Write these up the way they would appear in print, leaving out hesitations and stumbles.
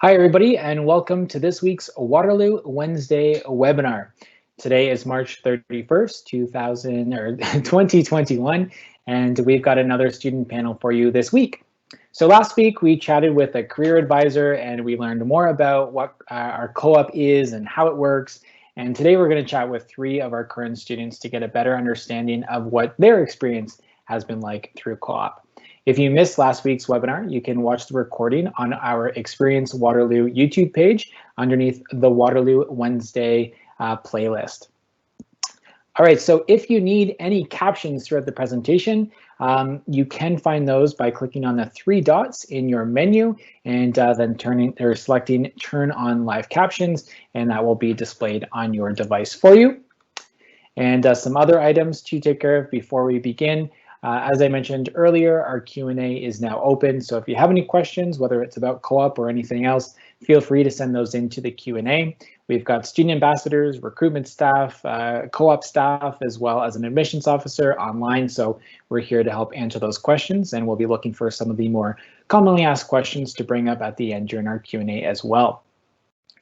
Hi, everybody, and welcome to this week's Waterloo Wednesday webinar. Today is March 31st, 2021, and we've got another student panel for you this week. So last week we chatted with a career advisor and we learned more about what our co-op is and how it works. And today we're going to chat with three of our current students to get a better understanding of what their experience has been like through co-op. If you missed last week's webinar, you can watch the recording on our Experience Waterloo YouTube page underneath the Waterloo Wednesday playlist. All right, so if you need any captions throughout the presentation, you can find those by clicking on the three dots in your menu and then selecting Turn on Live Captions, and that will be displayed on your device for you. And some other items to take care of before we begin. As I mentioned earlier, our Q&A is now open, so if you have any questions, whether it's about co-op or anything else, feel free to send those into the Q&A. We've got student ambassadors, recruitment staff, co-op staff, as well as an admissions officer online, so we're here to help answer those questions, and we'll be looking for some of the more commonly asked questions to bring up at the end during our Q&A as well.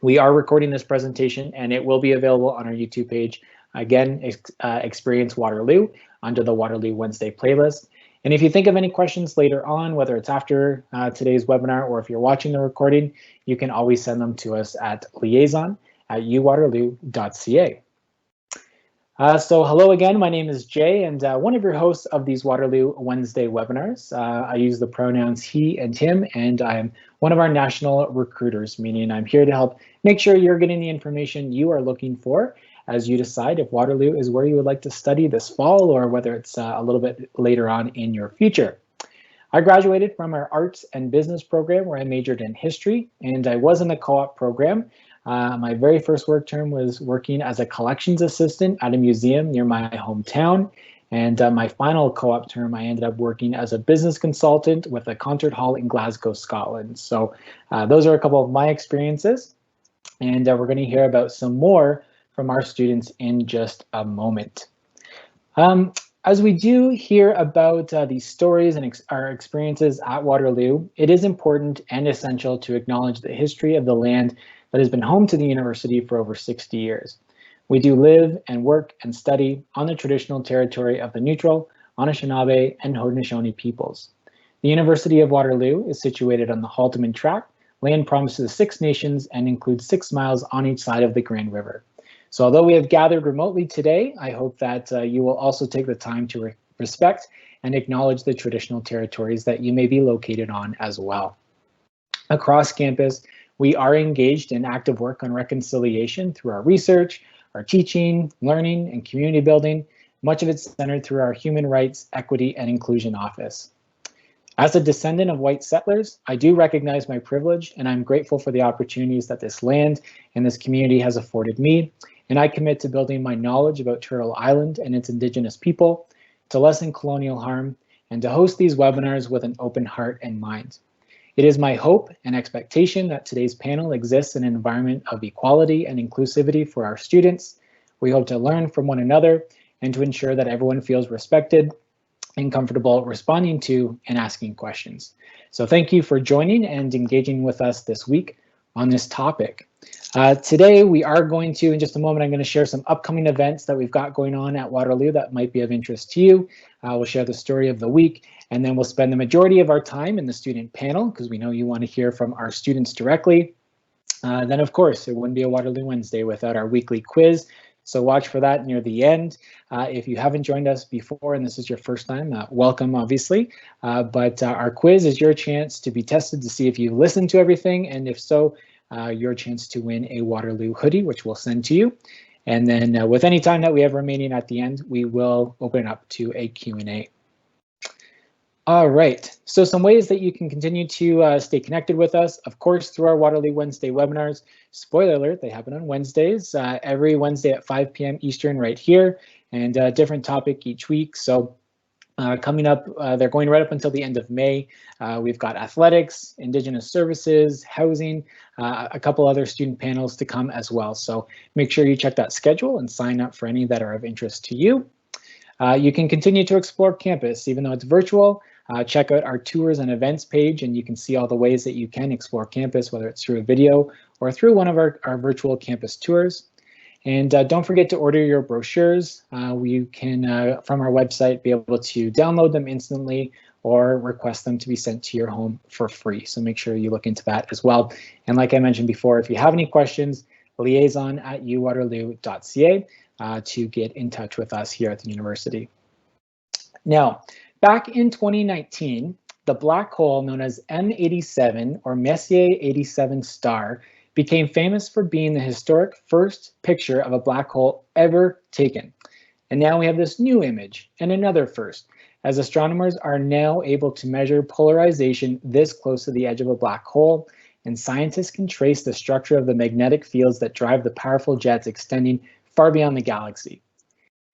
We are recording this presentation, and it will be available on our YouTube page. Again, Experience Waterloo under the Waterloo Wednesday playlist. And if you think of any questions later on, whether it's after today's webinar or if you're watching the recording, you can always send them to us at liaison@uwaterloo.ca. So hello again, my name is Jay, and one of your hosts of these Waterloo Wednesday webinars. I use the pronouns he and him, and I'm one of our national recruiters, meaning I'm here to help make sure you're getting the information you are looking for as you decide if Waterloo is where you would like to study this fall or whether it's a little bit later on in your future. I graduated from our arts and business program where I majored in history, and I was in the co-op program. My very first work term was working as a collections assistant at a museum near my hometown. And my final co-op term, I ended up working as a business consultant with a concert hall in Glasgow, Scotland. So those are a couple of my experiences. And we're going to hear about some more from our students in just a moment. As we do hear about these stories and our experiences at Waterloo, it is important and essential to acknowledge the history of the land that has been home to the university for over 60 years. We do live and work and study on the traditional territory of the neutral, Anishinaabe, and Haudenosaunee peoples. The University of Waterloo is situated on the Haldeman Tract, land promised to the Six Nations, and includes 6 miles on each side of the Grand River. So although we have gathered remotely today, I hope that you will also take the time to respect and acknowledge the traditional territories that you may be located on as well. Across campus, we are engaged in active work on reconciliation through our research, our teaching, learning, and community building. Much of it's centered through our Human Rights, Equity, and Inclusion Office. As a descendant of white settlers, I do recognize my privilege, and I'm grateful for the opportunities that this land and this community has afforded me. And I commit to building my knowledge about Turtle Island and its Indigenous people, to lessen colonial harm, and to host these webinars with an open heart and mind. It is my hope and expectation that today's panel exists in an environment of equality and inclusivity for our students. We hope to learn from one another and to ensure that everyone feels respected and comfortable responding to and asking questions. So thank you for joining and engaging with us this week on this topic. Today we are going to, in just a moment, I'm going to share some upcoming events that we've got going on at Waterloo that might be of interest to you. We'll share the story of the week, and then we'll spend the majority of our time in the student panel because we know you want to hear from our students directly. Then of course, it wouldn't be a Waterloo Wednesday without our weekly quiz. So watch for that near the end. If you haven't joined us before and this is your first time, welcome obviously. But our quiz is your chance to be tested to see if you've listened to everything, and if so, your chance to win a Waterloo hoodie, which we'll send to you. And then with any time that we have remaining at the end, we will open up to a Q&A. All right, so some ways that you can continue to stay connected with us, of course, through our Waterloo Wednesday webinars. Spoiler alert, they happen on Wednesdays, every Wednesday at 5 p.m. Eastern right here, and a different topic each week. So coming up, they're going right up until the end of May. We've got athletics, Indigenous services, housing, a couple other student panels to come as well. So make sure you check that schedule and sign up for any that are of interest to you. You can continue to explore campus, even though it's virtual. check out our tours and events page, and you can see all the ways that you can explore campus, whether it's through a video or through one of our virtual campus tours. And don't forget to order your brochures. You can, from our website, be able to download them instantly or request them to be sent to your home for free. So make sure you look into that as well. And like I mentioned before, if you have any questions, liaison@uwaterloo.ca to get in touch with us here at the university. Now, back in 2019, the black hole known as M87 or Messier 87 star became famous for being the historic first picture of a black hole ever taken. And now we have this new image and another first, as astronomers are now able to measure polarization this close to the edge of a black hole, and scientists can trace the structure of the magnetic fields that drive the powerful jets extending far beyond the galaxy.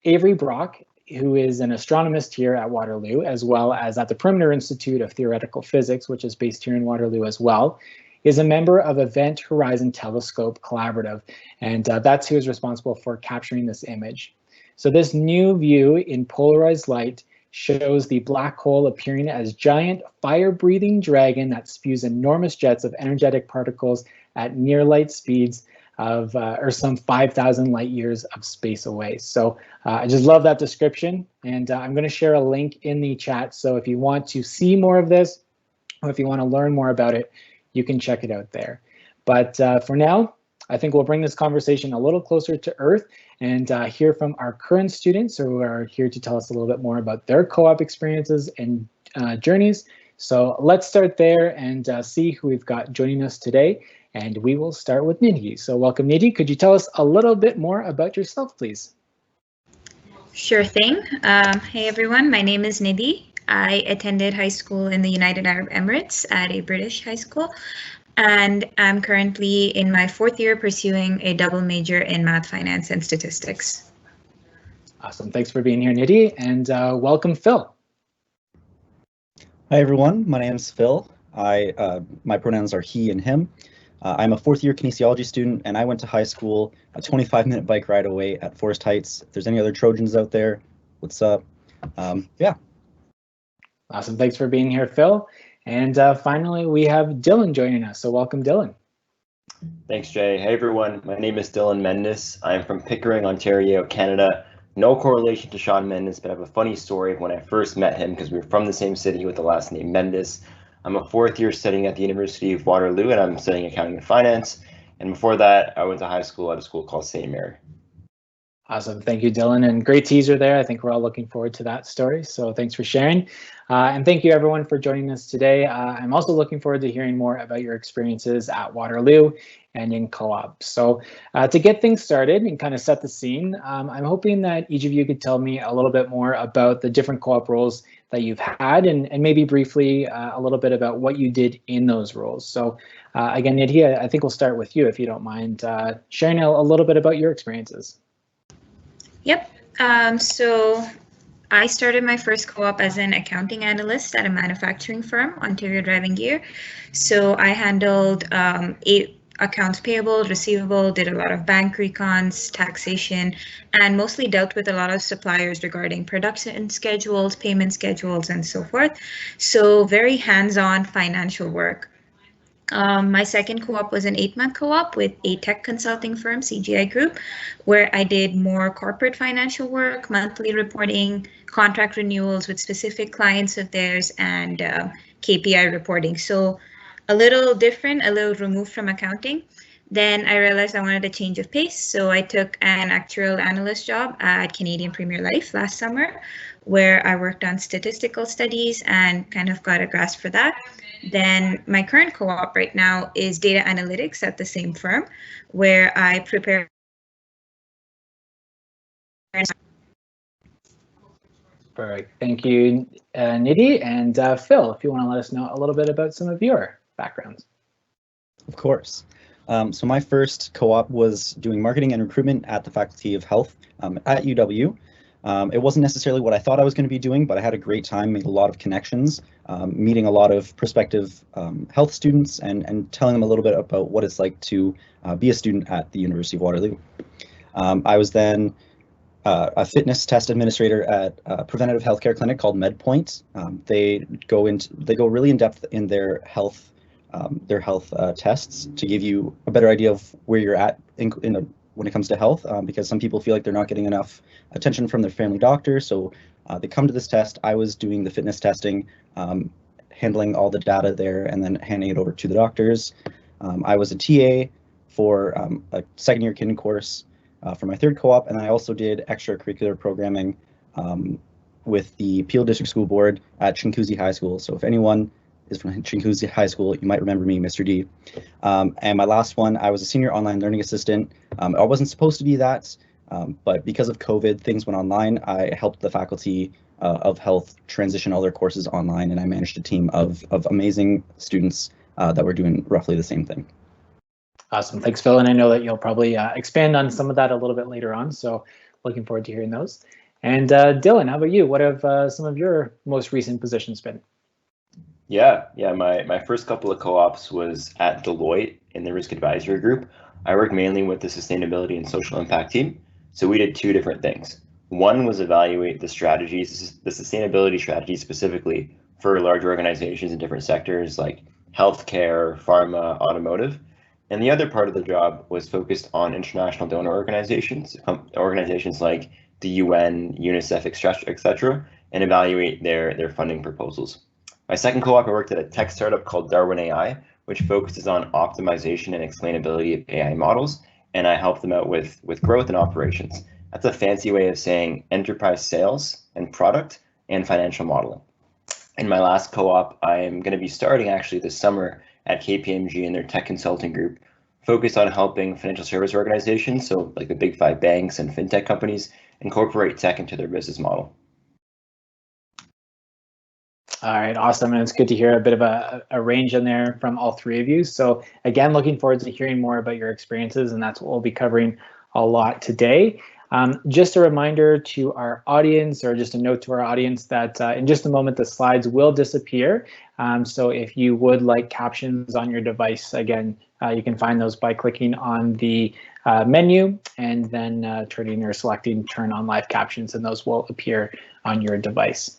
Avery Brock, who is an astronomist here at Waterloo, as well as at the Perimeter Institute of Theoretical Physics, which is based here in Waterloo as well, is a member of Event Horizon Telescope Collaborative, and that's who is responsible for capturing this image. So this new view in polarized light shows the black hole appearing as giant fire-breathing dragon that spews enormous jets of energetic particles at near light speeds of or some 5,000 light years of space away. So I just love that description, and I'm going to share a link in the chat. So if you want to see more of this, or if you want to learn more about it, you can check it out there. But for now, I think we'll bring this conversation a little closer to Earth and hear from our current students who are here to tell us a little bit more about their co-op experiences and journeys. So let's start there and see who we've got joining us today. And we will start with Nidhi. So welcome, Nidhi. Could you tell us a little bit more about yourself, please? Sure thing. Hey, everyone. My name is Nidhi. I attended high school in the United Arab Emirates at a British high school, and I'm currently in my 4th year pursuing a double major in math, finance, and statistics. Awesome. Thanks for being here, Nidhi, and welcome, Phil. Hi, everyone. My name is Phil. My pronouns are he and him. I'm a 4th year kinesiology student, and I went to high school a 25-minute bike ride away at Forest Heights. If there's any other Trojans out there, what's up? Yeah. Awesome. Thanks for being here, Phil. And finally, we have Dillon joining us. So welcome, Dillon. Thanks, Jay. Hey, everyone. My name is Dillon Mendes. I'm from Pickering, Ontario, Canada. No correlation to Sean Mendes, but I have a funny story of when I first met him because we were from the same city with the last name Mendes. I'm a 4th year studying at the University of Waterloo, and I'm studying accounting and finance. And before that, I went to high school at a school called St. Mary. Awesome. Thank you, Dillon. And great teaser there. I think we're all looking forward to that story. So thanks for sharing. And thank you, everyone, for joining us today. I'm also looking forward to hearing more about your experiences at Waterloo and in co-op. So to get things started and kind of set the scene, I'm hoping that each of you could tell me a little bit more about the different co-op roles that you've had, and maybe briefly a little bit about what you did in those roles. So again, Nidhi, I think we'll start with you, if you don't mind sharing a little bit about your experiences. Yep. So I started my first co-op as an accounting analyst at a manufacturing firm, Ontario Driving Gear. So I handled accounts payable, receivable, did a lot of bank recons, taxation, and mostly dealt with a lot of suppliers regarding production schedules, payment schedules, and so forth. So very hands-on financial work. My second co-op was an 8-month co-op with a tech consulting firm, CGI Group, where I did more corporate financial work, monthly reporting, contract renewals with specific clients of theirs, and KPI reporting. So a little different, a little removed from accounting. Then I realized I wanted a change of pace, so I took an actuarial analyst job at Canadian Premier Life last summer, where I worked on statistical studies and kind of got a grasp for that. Then my current co-op right now is data analytics at the same firm, where I prepare. Perfect. Thank you, Nidhi. And Phil, if you want to let us know a little bit about some of your backgrounds. Of course. So my first co-op was doing marketing and recruitment at the Faculty of Health at UW. It wasn't necessarily what I thought I was going to be doing, but I had a great time, made a lot of connections, meeting a lot of prospective health students and telling them a little bit about what it's like to be a student at the University of Waterloo. I a fitness test administrator at a preventative healthcare clinic called MedPoint. They go really in depth in their health tests to give you a better idea of where you're at when it comes to health, because some people feel like they're not getting enough attention from their family doctor. So they come to this test. I was doing the fitness testing, handling all the data there, and then handing it over to the doctors. I was a TA for a second-year kin course for my third co-op, and I also did extracurricular programming with the Peel District School Board at Chinguacousy High School. So if anyone is from Chinguacousy High School, you might remember me, Mr. D. And my last one, I was a senior online learning assistant. I wasn't supposed to be that, but because of COVID, things went online. I helped the faculty of health transition all their courses online, and I managed a team of amazing students that were doing roughly the same thing. Awesome, thanks, Phil. And I know that you'll probably expand on some of that a little bit later on, so looking forward to hearing those. And Dillon, how about you? What have some of your most recent positions been? Yeah, my first couple of co-ops was at Deloitte in the risk advisory group. I worked mainly with the sustainability and social impact team. So we did two different things. One was evaluate the strategies, the sustainability strategies specifically for large organizations in different sectors like healthcare, pharma, automotive. And the other part of the job was focused on international donor organizations like the UN, UNICEF, etc., and evaluate their funding proposals. My second co-op, I worked at a tech startup called Darwin AI, which focuses on optimization and explainability of AI models, and I helped them out with growth and operations. That's a fancy way of saying enterprise sales and product and financial modeling. In my last co-op, I am going to be starting actually this summer at KPMG in their tech consulting group, focused on helping financial service organizations, so like the big five banks and fintech companies, incorporate tech into their business model. All right, awesome. And it's good to hear a bit of a range in there from all three of you. So again, looking forward to hearing more about your experiences, and that's what we'll be covering a lot today. Just a reminder to our audience, or just a note to our audience, that in just a moment the slides will disappear. So if you would like captions on your device, again, you can find those by clicking on the menu and then turning or selecting turn on live captions, and those will appear on your device.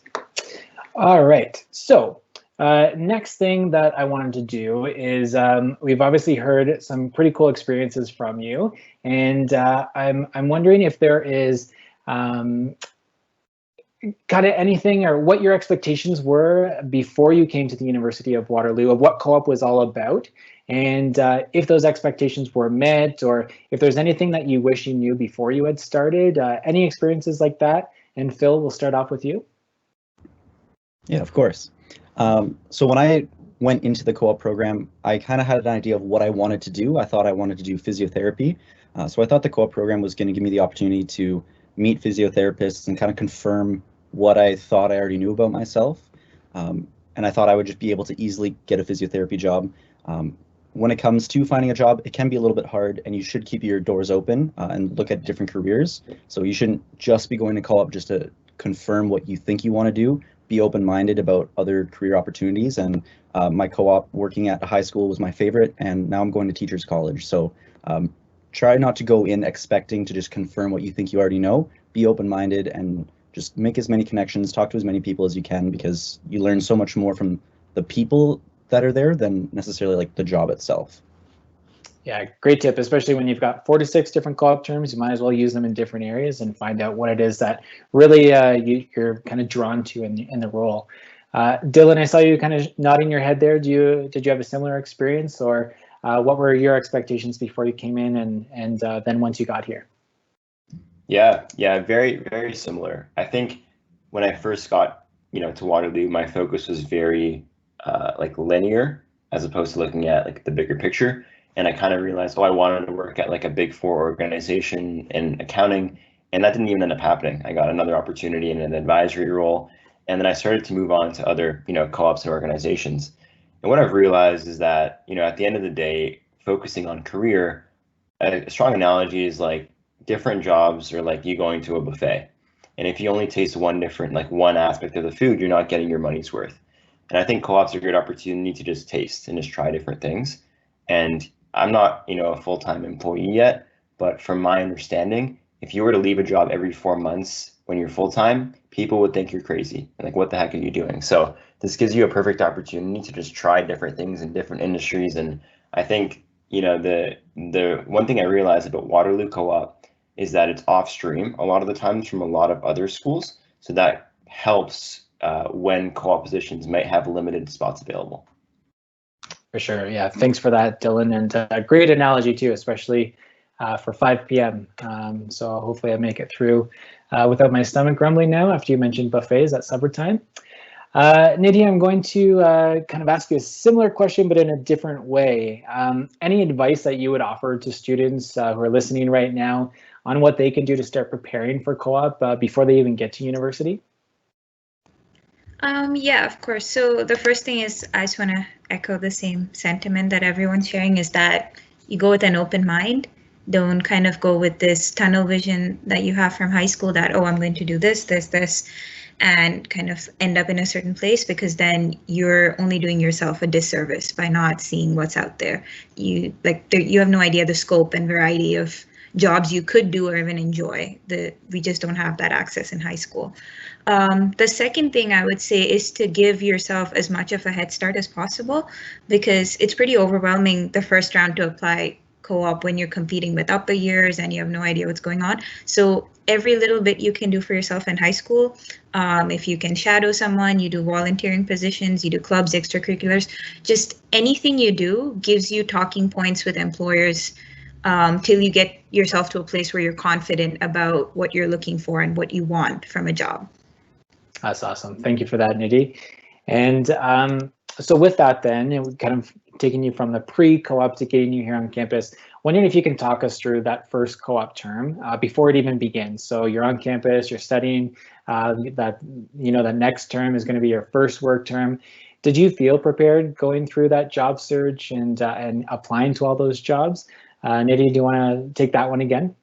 All right, so next thing that I wanted to do is we've obviously heard some pretty cool experiences from you, and I'm wondering if there is kind of anything, or what your expectations were before you came to the University of Waterloo, of what co-op was all about, and if those expectations were met, or if there's anything that you wish you knew before you had started, any experiences like that. And Phil, we'll start off with you. Yeah, of course. So when I went into the co-op program, I kind of had an idea of what I wanted to do. I thought I wanted to do physiotherapy. So I thought the co-op program was going to give me the opportunity to meet physiotherapists and kind of confirm what I thought I already knew about myself. And I thought I would just be able to easily get a physiotherapy job. When it comes to finding a job, it can be a little bit hard, and you should keep your doors open and look at different careers. So you shouldn't just be going to co-op just to confirm what you think you want to do. Be open-minded about other career opportunities, and my co-op working at a high school was my favorite, and now I'm going to teachers college. So try not to go in expecting to just confirm what you think you already know. Be open-minded and just make as many connections, talk to as many people as you can, because you learn so much more from the people that are there than necessarily like the job itself. Yeah, great tip, especially when you've got 4 to 6 different co-op terms. You might as well use them in different areas and find out what it is that really you're kind of drawn to in the role. Dillon, I saw you kind of nodding your head there. Did you have a similar experience, or what were your expectations before you came in, and then once you got here? Yeah, very, very similar. I think when I first got to Waterloo, my focus was very like linear, as opposed to looking at like the bigger picture. And I kind of realized, I wanted to work at like a big 4 organization in accounting, and that didn't even end up happening. I got another opportunity in an advisory role, and then I started to move on to other, co-ops and organizations. And what I've realized is that, at the end of the day, focusing on career, a strong analogy is like different jobs are like you going to a buffet. And if you only taste one aspect of the food, you're not getting your money's worth. And I think co-ops are a great opportunity to just taste and just try different things. And I'm not, a full-time employee yet, but from my understanding, if you were to leave a job every 4 months when you're full-time, people would think you're crazy. And like, what the heck are you doing? So this gives you a perfect opportunity to just try different things in different industries. And I think, you know, the one thing I realized about Waterloo Co-op is that it's off stream a lot of the times from a lot of other schools. So that helps when co-op positions might have limited spots available. For sure. Yeah. Thanks for that, Dylan. And a great analogy too, especially for 5 p.m. So hopefully I make it through without my stomach grumbling now after you mentioned buffets at supper time. Nidhi, I'm going to kind of ask you a similar question, but in a different way. Any advice that you would offer to students who are listening right now on what they can do to start preparing for co-op before they even get to university? Yeah, of course. So the first thing is, I just want to echo the same sentiment that everyone's sharing, is that you go with an open mind. Don't kind of go with this tunnel vision that you have from high school that, oh, I'm going to do this, and kind of end up in a certain place, because then you're only doing yourself a disservice by not seeing what's out there. You have no idea the scope and variety of jobs you could do or even enjoy. We just don't have that access in high school. The second thing I would say is to give yourself as much of a head start as possible, because it's pretty overwhelming the first round to apply co-op when you're competing with upper years and you have no idea what's going on. So every little bit you can do for yourself in high school, if you can shadow someone, you do volunteering positions, you do clubs, extracurriculars, just anything you do gives you talking points with employers till you get yourself to a place where you're confident about what you're looking for and what you want from a job. That's awesome. Thank you for that, Nidhi. And so with that then, kind of taking you from the pre-co-op to getting you here on campus, wondering if you can talk us through that first co-op term before it even begins. So you're on campus, you're studying, that next term is going to be your first work term. Did you feel prepared going through that job search and applying to all those jobs? Nidhi, do you want to take that one again?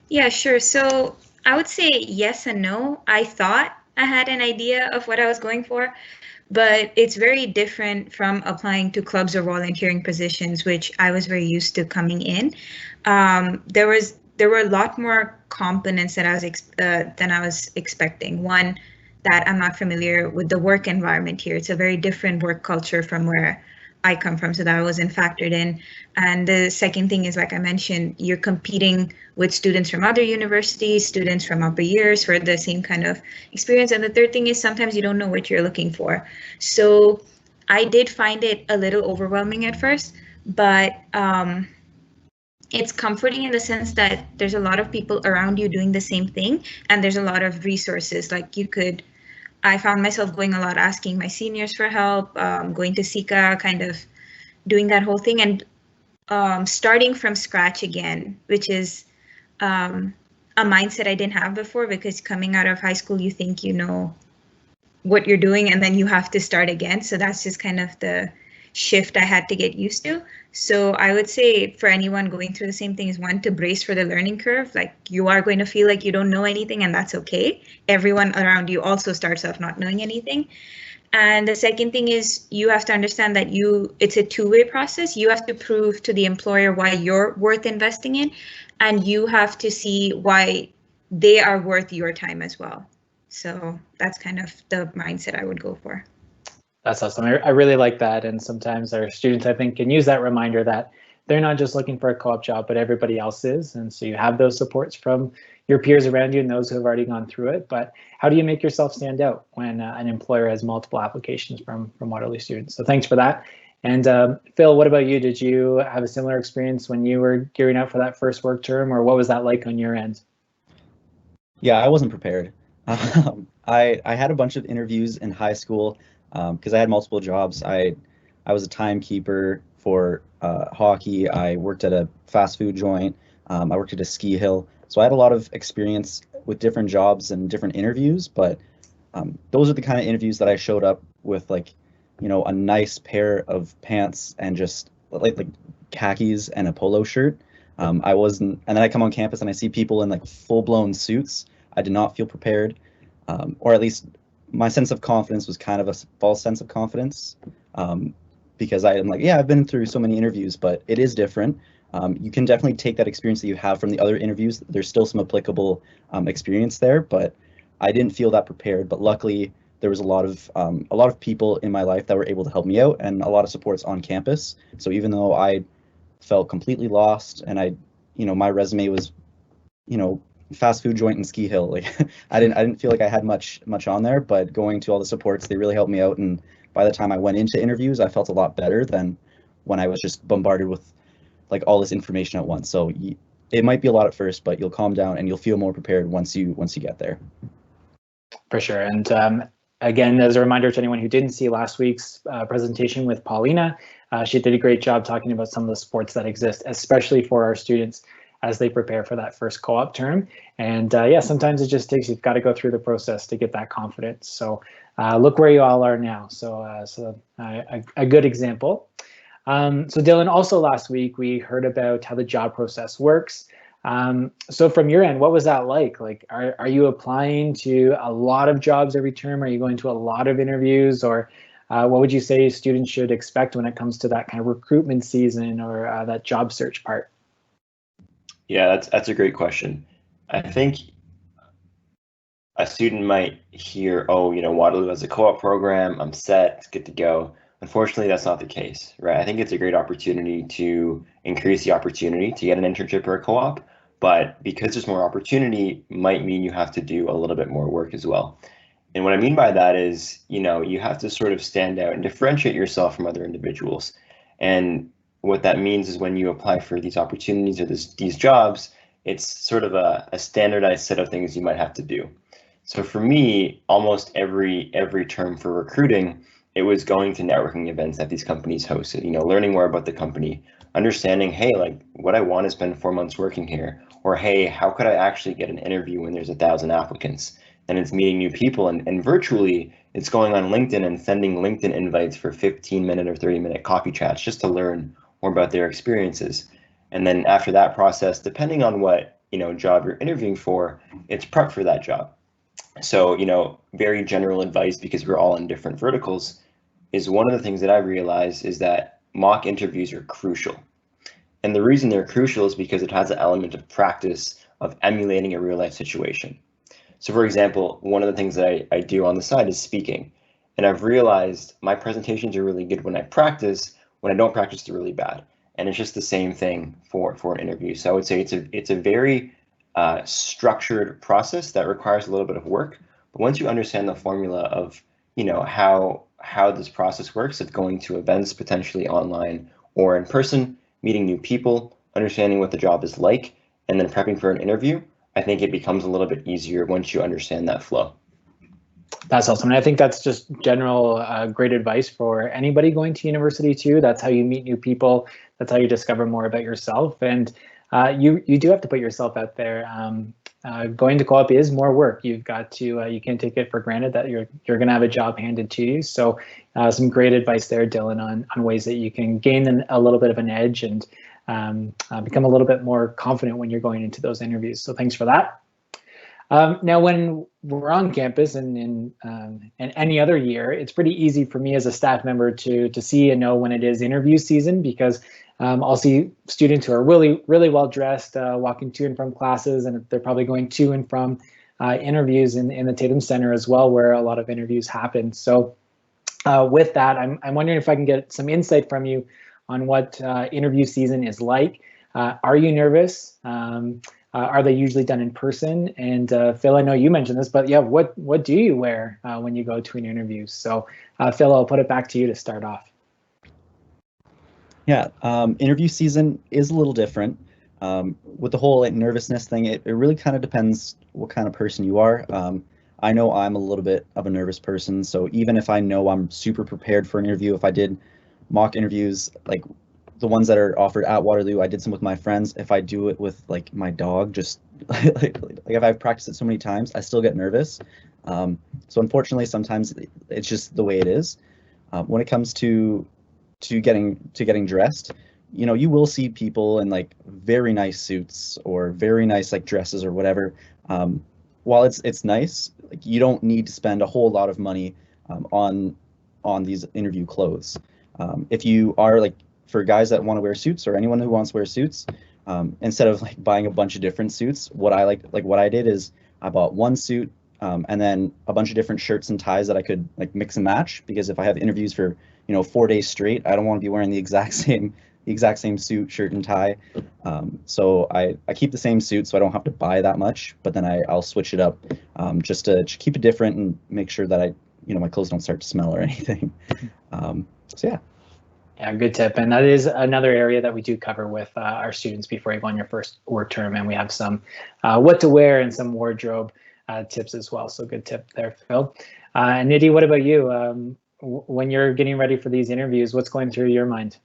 Yeah, sure. So I would say yes and no. I thought I had an idea of what I was going for, but it's very different from applying to clubs or volunteering positions, which I was very used to coming in. There were a lot more components that than I was expecting. One, that I'm not familiar with the work environment here. It's a very different work culture from where I come from, so that wasn't factored in. And the second thing is, like I mentioned, you're competing with students from other universities, students from upper years for the same kind of experience. And the third thing is, sometimes you don't know what you're looking for. So I did find it a little overwhelming at first, but it's comforting in the sense that there's a lot of people around you doing the same thing, and there's a lot of resources. Like I found myself going a lot, asking my seniors for help, going to Sika, kind of doing that whole thing, and starting from scratch again, which is a mindset I didn't have before, because coming out of high school, you think you know what you're doing, and then you have to start again. So that's just kind of the shift I had to get used to. So I would say for anyone going through the same thing is, one, to brace for the learning curve. Like, you are going to feel like you don't know anything, and that's okay. Everyone around you also starts off not knowing anything. And the second thing is, you have to understand that it's a two-way process. You have to prove to the employer why you're worth investing in, and you have to see why they are worth your time as well. So that's kind of the mindset I would go for. That's awesome. I really like that. And sometimes our students, I think, can use that reminder that they're not just looking for a co-op job, but everybody else is. And so you have those supports from your peers around you and those who have already gone through it. But how do you make yourself stand out when an employer has multiple applications from Waterloo students? So thanks for that. And Phil, what about you? Did you have a similar experience when you were gearing out for that first work term, or what was that like on your end? Yeah, I wasn't prepared. I had a bunch of interviews in high school because I had multiple jobs. I was a timekeeper for hockey. I worked at a fast food joint. I worked at a ski hill. So I had a lot of experience with different jobs and different interviews, but those are the kind of interviews that I showed up with, like, you know, a nice pair of pants and just like khakis and a polo shirt. I wasn't, and then I come on campus and I see people in like full-blown suits. I did not feel prepared, or at least my sense of confidence was kind of a false sense of confidence, because I am like, yeah, I've been through so many interviews, but it is different. You can definitely take that experience that you have from the other interviews. There's still some applicable experience there, but I didn't feel that prepared. But luckily, there was a lot of people in my life that were able to help me out, and a lot of supports on campus. So even though I felt completely lost, and my resume was, fast food joint in Ski Hill, like I didn't feel like I had much on there. But going to all the supports, they really helped me out, and by the time I went into interviews, I felt a lot better than when I was just bombarded with like all this information at once. So it might be a lot at first, but you'll calm down and you'll feel more prepared once you get there. For sure. And again, as a reminder to anyone who didn't see last week's presentation with Paulina, she did a great job talking about some of the supports that exist, especially for our students as they prepare for that first co-op term. And yeah, sometimes it just takes, you've got to go through the process to get that confidence. So look where you all are now. So a good example. So Dillon, also last week, we heard about how the job process works. So from your end, what was that like? Like, are you applying to a lot of jobs every term? Are you going to a lot of interviews? Or what would you say students should expect when it comes to that kind of recruitment season or that job search part? Yeah, that's a great question. I think a student might hear, oh, Waterloo has a co-op program, I'm set, it's good to go. Unfortunately, that's not the case, right? I think it's a great opportunity to increase the opportunity to get an internship or a co-op, but because there's more opportunity might mean you have to do a little bit more work as well. And what I mean by that is, you have to sort of stand out and differentiate yourself from other individuals. And what that means is when you apply for these opportunities or these jobs, it's sort of a standardized set of things you might have to do. So for me, almost every term for recruiting, it was going to networking events that these companies hosted, learning more about the company, understanding, hey, like what I want to spend 4 months working here, or hey, how could I actually get an interview when there's 1,000 applicants? And it's meeting new people, and virtually it's going on LinkedIn and sending LinkedIn invites for 15-minute or 30-minute coffee chats just to learn more about their experiences. And then after that process, depending on what job you're interviewing for, it's prep for that job. So, very general advice, because we're all in different verticals, is one of the things that I realized is that mock interviews are crucial. And the reason they're crucial is because it has an element of practice of emulating a real life situation. So for example, one of the things that I do on the side is speaking. And I've realized my presentations are really good when I practice. When I don't practice, they're really bad. And it's just the same thing for an interview. So I would say it's a very structured process that requires a little bit of work. But once you understand the formula of how this process works, of going to events potentially online or in person, meeting new people, understanding what the job is like, and then prepping for an interview, I think it becomes a little bit easier once you understand that flow. That's awesome. And I think that's just general great advice for anybody going to university too. That's how you meet new people. That's how you discover more about yourself. And you do have to put yourself out there. Going to co-op is more work. You've got to, you can't take it for granted that you're going to have a job handed to you. So some great advice there, Dillon, on ways that you can gain a little bit of an edge and become a little bit more confident when you're going into those interviews. So thanks for that. Now, when we're on campus and in any other year, it's pretty easy for me as a staff member to see and know when it is interview season, because I'll see students who are really well dressed, walking to and from classes, and they're probably going to and from interviews in the Tatum Center as well, where a lot of interviews happen. So with that, I'm wondering if I can get some insight from you on what interview season is like. Are you nervous? Are they usually done in person? And Phil, I know you mentioned this, but yeah, what do you wear when you go to an interview? So Phil, I'll put it back to you to start off. Yeah, interview season is a little different. With the whole nervousness thing, it really kind of depends what kind of person you are. I know I'm a little bit of a nervous person, so even if I know I'm super prepared for an interview, if I did mock interviews, like the ones that are offered at Waterloo, I did some with my friends. If I do it with like my dog, just like if I've practiced it so many times, I still get nervous. So unfortunately, sometimes it's just the way it is. When it comes to getting dressed, you will see people in like very nice suits or very nice like dresses or whatever. While it's nice, like you don't need to spend a whole lot of money on these interview clothes. If you are like for guys that want to wear suits or anyone who wants to wear suits, instead of like buying a bunch of different suits, what I did is I bought one suit and then a bunch of different shirts and ties that I could like mix and match, because if I have interviews for 4 days straight, I don't want to be wearing the exact same suit, shirt, and tie. So I keep the same suit so I don't have to buy that much, but then I'll switch it up just to keep it different and make sure that my clothes don't start to smell or anything. So yeah. Yeah, good tip. And that is another area that we do cover with our students before you go on your first work term. And we have some what to wear and some wardrobe tips as well. So good tip there, Phil. Nidhi, what about you? When you're getting ready for these interviews, what's going through your mind?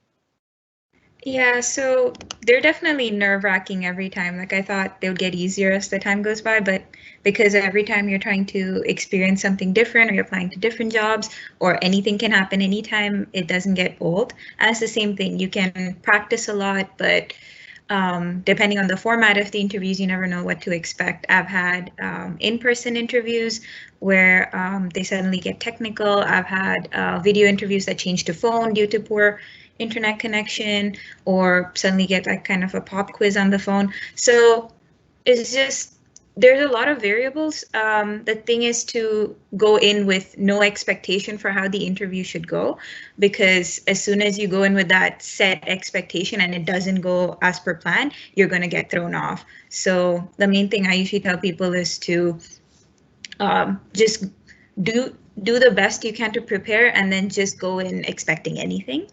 Yeah, so they're definitely nerve-wracking every time. Like I thought they would get easier as the time goes by, but because every time you're trying to experience something different or you're applying to different jobs or anything can happen anytime, it doesn't get old. And it's the same thing. You can practice a lot, but depending on the format of the interviews, you never know what to expect. I've had in-person interviews where they suddenly get technical. I've had video interviews that change to phone due to poor internet connection, or suddenly get like kind of a pop quiz on the phone. So it's just, there's a lot of variables. The thing is to go in with no expectation for how the interview should go, because as soon as you go in with that set expectation and it doesn't go as per plan, you're going to get thrown off. So the main thing I usually tell people is to just do the best you can to prepare, and then just go in expecting anything.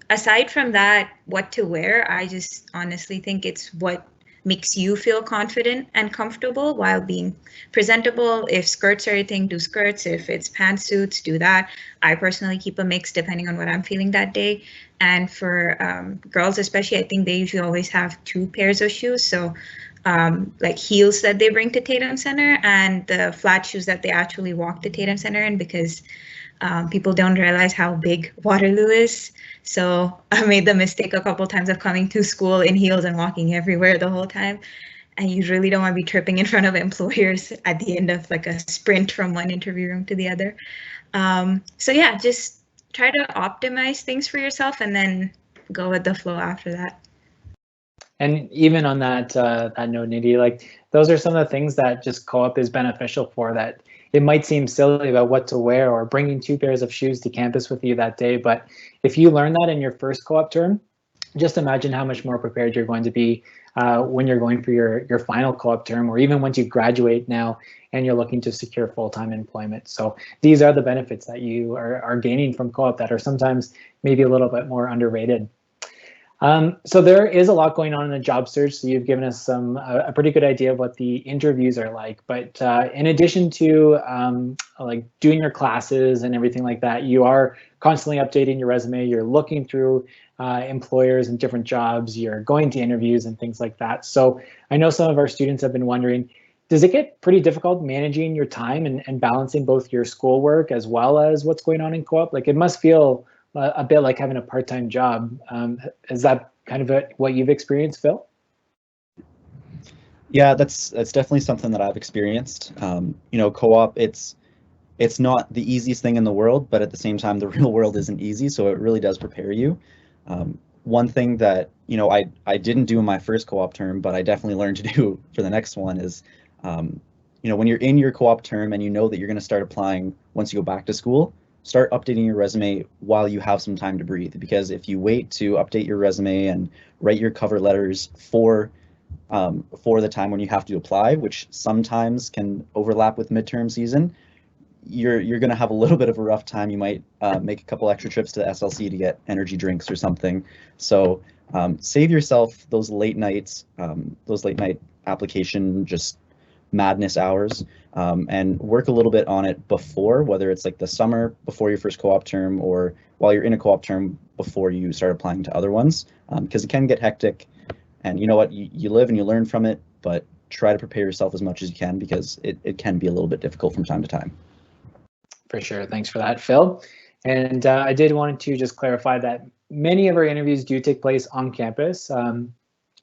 Aside from that, what to wear, I just honestly think it's what makes you feel confident and comfortable while being presentable. If skirts are your thing, do skirts. If it's pantsuits, do that. I personally keep a mix depending on what I'm feeling that day. And for girls especially, I think they usually always have 2 pairs of shoes. So like heels that they bring to Tatum Center and the flat shoes that they actually walk to Tatum Center in, because people don't realize how big Waterloo is. So I made the mistake a couple times of coming to school in heels and walking everywhere the whole time. And you really don't want to be tripping in front of employers at the end of like a sprint from one interview room to the other. So yeah, just try to optimize things for yourself and then go with the flow after that. And even on that note, Nidhi, like those are some of the things that just co-op is beneficial for. That it might seem silly about what to wear or bringing 2 pairs of shoes to campus with you that day, but if you learn that in your first co-op term, just imagine how much more prepared you're going to be when you're going for your final co-op term, or even once you graduate now and you're looking to secure full-time employment. So these are the benefits that you are gaining from co-op that are sometimes maybe a little bit more underrated. So there is a lot going on in the job search. So you've given us a pretty good idea of what the interviews are like. But in addition to like doing your classes and everything like that, you are constantly updating your resume. You're looking through employers and different jobs. You're going to interviews and things like that. So I know some of our students have been wondering, does it get pretty difficult managing your time and balancing both your schoolwork as well as what's going on in co-op? Like it must feel a bit like having a part-time job. Is that kind of what you've experienced, Phil? Yeah, that's definitely something that I've experienced. Co-op, it's not the easiest thing in the world, but at the same time, the real world isn't easy, so it really does prepare you. One thing that I didn't do in my first co-op term, but I definitely learned to do for the next one is, when you're in your co-op term and you know that you're going to start applying once you go back to school, start updating your resume while you have some time to breathe. Because if you wait to update your resume and write your cover letters for the time when you have to apply, which sometimes can overlap with midterm season, you're going to have a little bit of a rough time. You might make a couple extra trips to SLC to get energy drinks or something. So save yourself those late nights, those late night application just madness hours, and work a little bit on it before, whether it's like the summer before your first co-op term or while you're in a co-op term before you start applying to other ones, because it can get hectic. And you know what, you live and you learn from it, but try to prepare yourself as much as you can, because it can be a little bit difficult from time to time. For sure. Thanks for that, Phil. And I did want to just clarify that many of our interviews do take place on campus,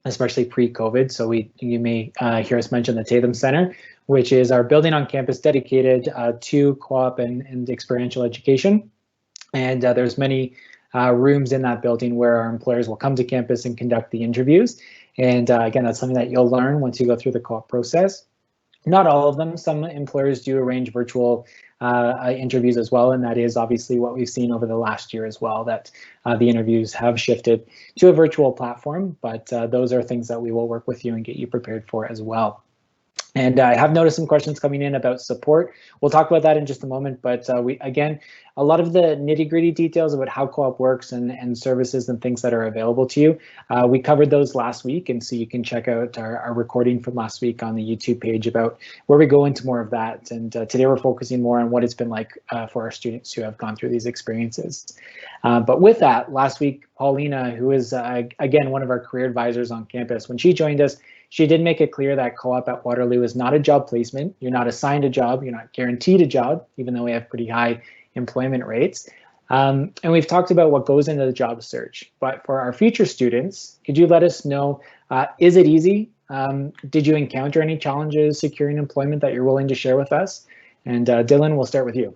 especially pre-COVID. So you may hear us mention the Tatum Center, which is our building on campus dedicated to co-op and experiential education. And there's many rooms in that building where our employers will come to campus and conduct the interviews. And again, that's something that you'll learn once you go through the co-op process. Not all of them. Some employers do arrange virtual interviews as well, and that is obviously what we've seen over the last year as well, that the interviews have shifted to a virtual platform, but those are things that we will work with you and get you prepared for as well. And I have noticed some questions coming in about support. We'll talk about that in just a moment, but again, a lot of the nitty-gritty details about how co-op works and services and things that are available to you, we covered those last week, and so you can check out our recording from last week on the YouTube page about where we go into more of that. And today we're focusing more on what it's been like for our students who have gone through these experiences. But with that, last week, Paulina, who is again one of our career advisors on campus, when she joined us, she did make it clear that co-op at Waterloo is not a job placement. You're not assigned a job. You're not guaranteed a job, even though we have pretty high employment rates. And we've talked about what goes into the job search. But for our future students, could you let us know, is it easy? Did you encounter any challenges securing employment that you're willing to share with us? And Dillon, we'll start with you.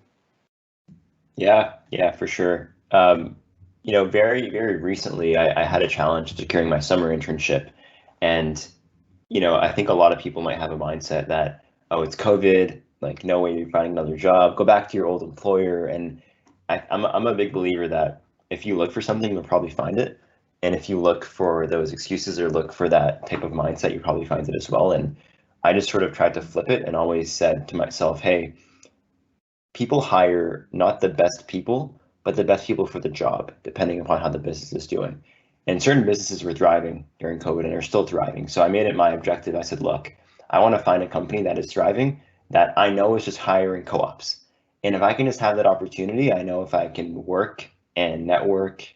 Yeah, for sure. Very, very recently, I had a challenge securing my summer internship. And I think a lot of people might have a mindset that, oh, it's COVID, like no way you're finding another job, go back to your old employer. And I'm a big believer that if you look for something, you'll probably find it. And if you look for those excuses or look for that type of mindset, you probably find it as well. And I just sort of tried to flip it and always said to myself, hey, people hire not the best people, but the best people for the job, depending upon how the business is doing. And certain businesses were thriving during COVID and are still thriving. So I made it my objective. I said, look, I want to find a company that is thriving, that I know is just hiring co-ops. And if I can just have that opportunity, I know if I can work and network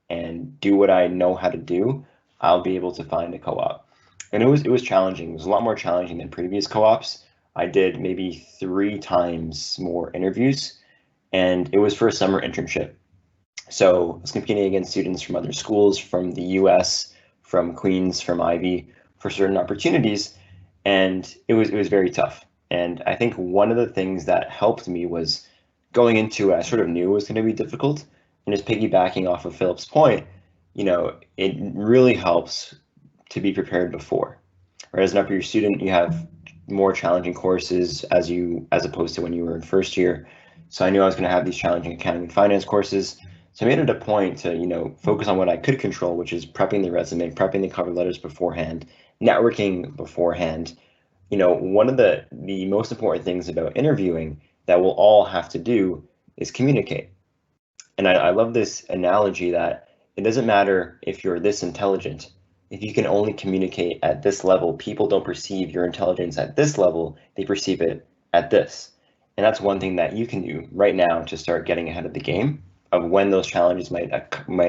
and do what I know how to do, I'll be able to find a co-op. And it was challenging. It was a lot more challenging than previous co-ops. I did maybe 3 times more interviews, and it was for a summer internship. So I was competing against students from other schools, from the US, from Queens, from Ivy, for certain opportunities. And it was very tough. And I think one of the things that helped me was going into it, I sort of knew it was going to be difficult. And just piggybacking off of Philip's point, it really helps to be prepared before. Right? As an upper year student, you have more challenging courses as opposed to when you were in first year. So I knew I was going to have these challenging accounting and finance courses. So I made it a point to, focus on what I could control, which is prepping the resume, prepping the cover letters beforehand, networking beforehand. One of the most important things about interviewing that we'll all have to do is communicate. And I love this analogy that it doesn't matter if you're this intelligent. If you can only communicate at this level, people don't perceive your intelligence at this level, they perceive it at this. And that's one thing that you can do right now to start getting ahead of the game of when those challenges might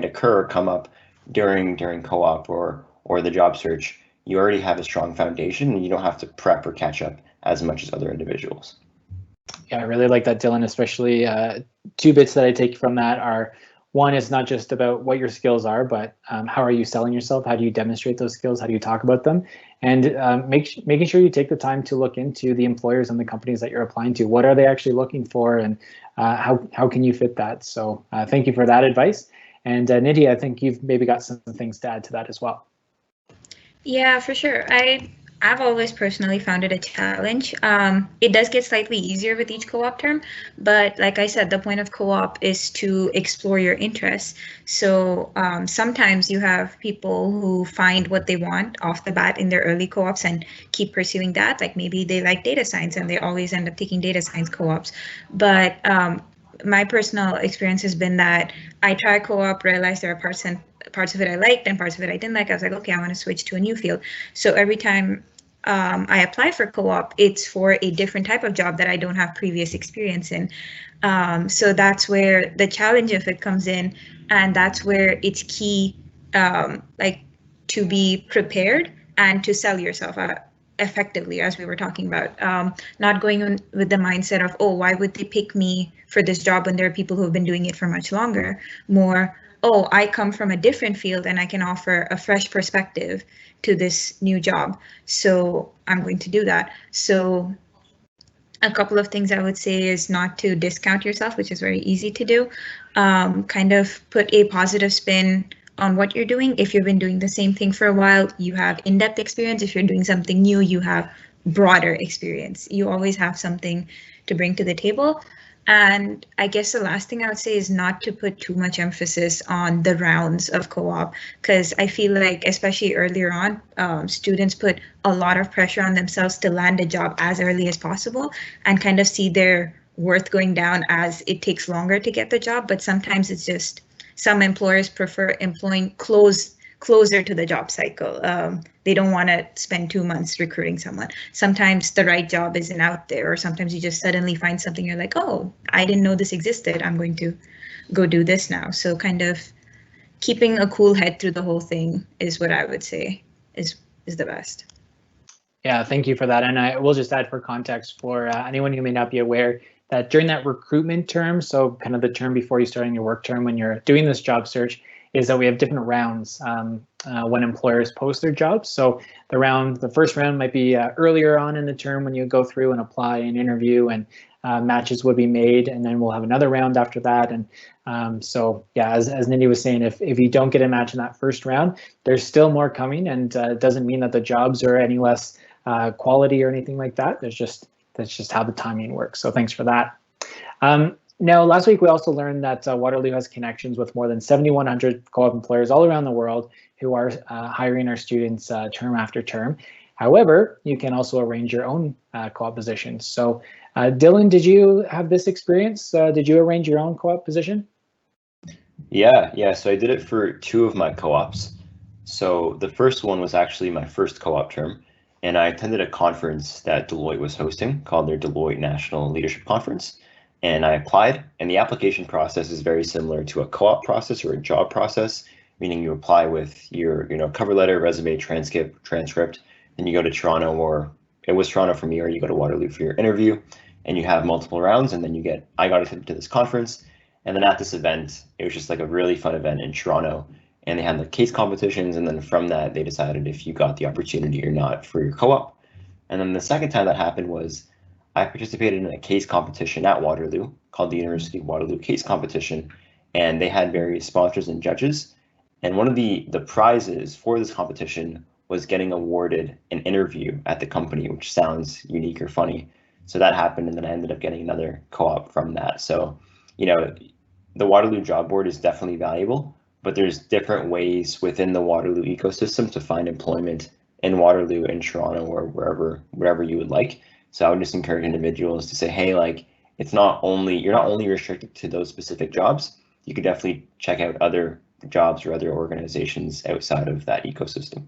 occur or come up during co-op or the job search. You already have a strong foundation and you don't have to prep or catch up as much as other individuals. Yeah, I really like that, Dillon, especially 2 bits that I take from that are, one is not just about what your skills are, but how are you selling yourself? How do you demonstrate those skills? How do you talk about them? And making sure you take the time to look into the employers and the companies that you're applying to. What are they actually looking for, and how can you fit that? So thank you for that advice. And Nidhi, I think you've maybe got some things to add to that as well. Yeah, for sure. I've always personally found it a challenge. It does get slightly easier with each co-op term, but like I said, the point of co-op is to explore your interests. So sometimes you have people who find what they want off the bat in their early co-ops and keep pursuing that. Like maybe they like data science and they always end up taking data science co-ops. But my personal experience has been that I try co-op, realize there are parts of it I liked and parts of it I didn't like. I was like, okay, I want to switch to a new field. So every time I apply for co-op, it's for a different type of job that I don't have previous experience in. So that's where the challenge of it comes in, and that's where it's key, to be prepared and to sell yourself effectively, as we were talking about, not going in with the mindset of, oh, why would they pick me for this job when there are people who have been doing it for much longer? More, oh, I come from a different field and I can offer a fresh perspective to this new job, so I'm going to do that. So a couple of things I would say is not to discount yourself, which is very easy to do. kind of put a positive spin on what you're doing. If you've been doing the same thing for a while, you have in-depth experience. If you're doing something new, you have broader experience. You always have something to bring to the table. And I guess the last thing I would say is not to put too much emphasis on the rounds of co-op, because I feel like, especially earlier on, students put a lot of pressure on themselves to land a job as early as possible and kind of see their worth going down as it takes longer to get the job. But sometimes it's just some employers prefer employing closer to the job cycle. They don't want to spend 2 months recruiting someone. Sometimes the right job isn't out there, or sometimes you just suddenly find something you're like, oh, I didn't know this existed. I'm going to go do this now. So kind of keeping a cool head through the whole thing is what I would say is the best. Yeah, thank you for that. And I will just add for context for anyone who may not be aware that during that recruitment term, so kind of the term before you start in your work term when you're doing this job search, is that we have different rounds when employers post their jobs. So the first round might be earlier on in the term when you go through and apply and interview, and matches would be made, and then we'll have another round after that. And so yeah, as Nidhi was saying, if you don't get a match in that first round, there's still more coming, and it doesn't mean that the jobs are any less quality or anything like that. That's just how the timing works. So thanks for that. Now, last week we also learned that Waterloo has connections with more than 7,100 co-op employers all around the world who are hiring our students term after term. However, you can also arrange your own co-op positions. So Dillon, did you have this experience? Did you arrange your own co-op position? Yeah. So I did it for 2 of my co-ops. So the first one was actually my first co-op term, and I attended a conference that Deloitte was hosting called their Deloitte National Leadership Conference. And I applied, and the application process is very similar to a co-op process or a job process, meaning you apply with your cover letter, resume, transcript, and you go to Toronto, or it was Toronto for me, or you go to Waterloo for your interview, and you have multiple rounds, and then I got accepted to this conference. And then at this event, it was just like a really fun event in Toronto, and they had like case competitions, and then from that they decided if you got the opportunity or not for your co-op. And then the second time that happened was I participated in a case competition at Waterloo called the University of Waterloo Case Competition, and they had various sponsors and judges. And one of the prizes for this competition was getting awarded an interview at the company, which sounds unique or funny. So that happened, and then I ended up getting another co-op from that. So, the Waterloo job board is definitely valuable, but there's different ways within the Waterloo ecosystem to find employment in Waterloo, in Toronto, or wherever you would like. So I would just encourage individuals to say, hey, like you're not only restricted to those specific jobs. You could definitely check out other jobs or other organizations outside of that ecosystem.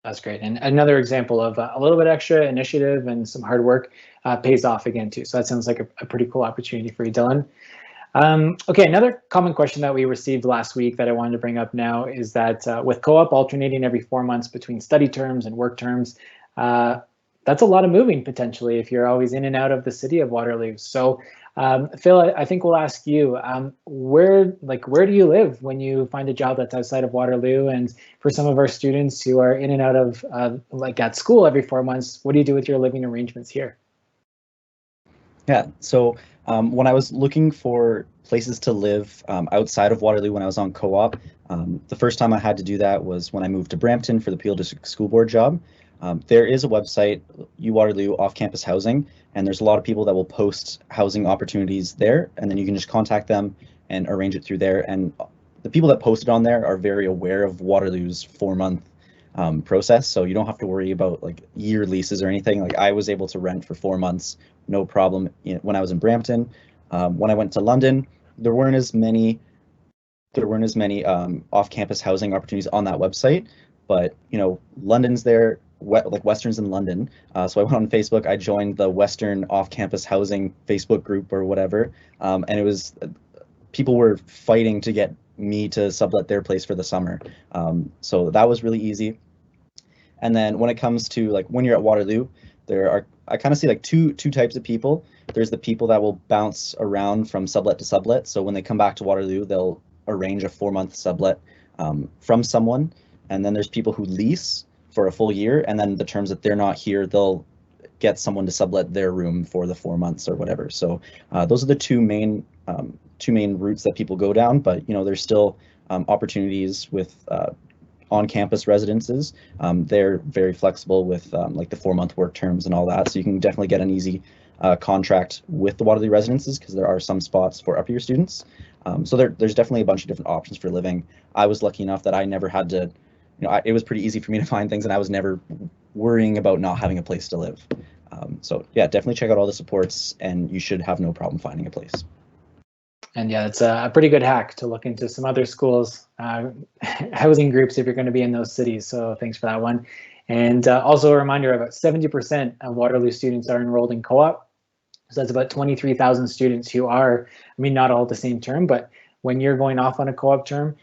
That's great. And another example of a little bit extra initiative and some hard work pays off again too. So that sounds like a pretty cool opportunity for you, Dillon. Okay, another common question that we received last week that I wanted to bring up now is that with co-op alternating every 4 months between study terms and work terms, that's a lot of moving potentially if you're always in and out of the city of Waterloo. So Phil, I think we'll ask you, where do you live when you find a job that's outside of Waterloo? And for some of our students who are in and out of like at school every 4 months, what do you do with your living arrangements here? Yeah, so when I was looking for places to live outside of Waterloo when I was on co-op, the first time I had to do that was when I moved to Brampton for the Peel District School Board job. There is a website, Waterloo Off-Campus Housing, and there's a lot of people that will post housing opportunities there, and then you can just contact them and arrange it through there. And the people that posted on there are very aware of Waterloo's 4-month process, so you don't have to worry about like year leases or anything. Like I was able to rent for 4 months, no problem. When I was in Brampton, when I went to London, there weren't as many off-campus housing opportunities on that website, but London's there. Like Western's in London, so I went on Facebook. I joined the Western Off-Campus Housing Facebook group or whatever, and it was people were fighting to get me to sublet their place for the summer. So that was really easy. And then when it comes to like when you're at Waterloo, I kind of see like two types of people. There's the people that will bounce around from sublet to sublet. So when they come back to Waterloo, they'll arrange a 4-month sublet from someone, and then there's people who lease for a full year, and then the terms that they're not here, they'll get someone to sublet their room for the 4 months or whatever. So those are the two main two main routes that people go down, but there's still opportunities with on-campus residences. They're very flexible with like the 4-month work terms and all that, so you can definitely get an easy contract with the Waterloo residences because there are some spots for up-year students. So there's definitely a bunch of different options for living. I was lucky enough that I never had to, it was pretty easy for me to find things, and I was never worrying about not having a place to live. So yeah, definitely check out all the supports, and you should have no problem finding a place. And yeah, it's a pretty good hack to look into some other schools, housing groups if you're going to be in those cities. So thanks for that one. And also a reminder, about 70% of Waterloo students are enrolled in co-op. So that's about 23,000 students who are, I mean, not all at the same term, but when you're going off on a co-op term,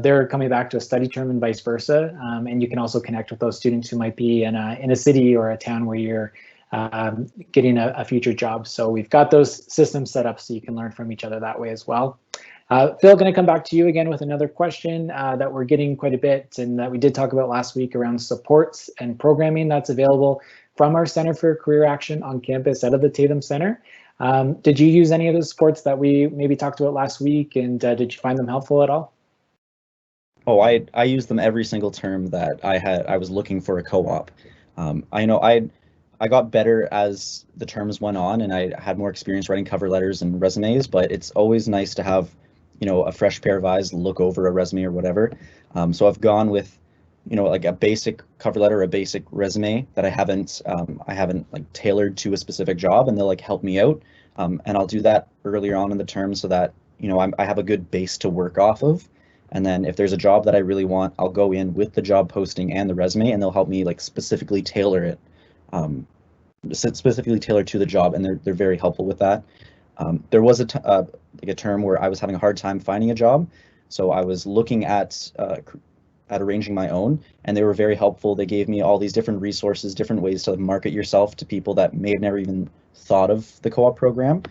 they're coming back to a study term and vice versa. And you can also connect with those students who might be in a city or a town where you're getting a future job. So we've got those systems set up so you can learn from each other that way as well. Phil, going to come back to you again with another question that we're getting quite a bit and that we did talk about last week around supports and programming that's available from our Center for Career Action on campus out of the Tatum Center. Did you use any of the supports that we maybe talked about last week, and did you find them helpful at all? Oh, I used them every single term that I was looking for a co-op. I know I got better as the terms went on, and I had more experience writing cover letters and resumes, but it's always nice to have, a fresh pair of eyes look over a resume or whatever. So I've gone with, like a basic cover letter, a basic resume that I haven't like tailored to a specific job, and they'll like help me out. And I'll do that earlier on in the term so that, I have a good base to work off of. And then if there's a job that I really want, I'll go in with the job posting and the resume, and they'll help me like specifically tailor it. Specifically tailored to the job, and they're very helpful with that. There was a term where I was having a hard time finding a job, so I was looking at arranging my own, and they were very helpful. They gave me all these different resources, different ways to market yourself to people that may have never even thought of the co-op program.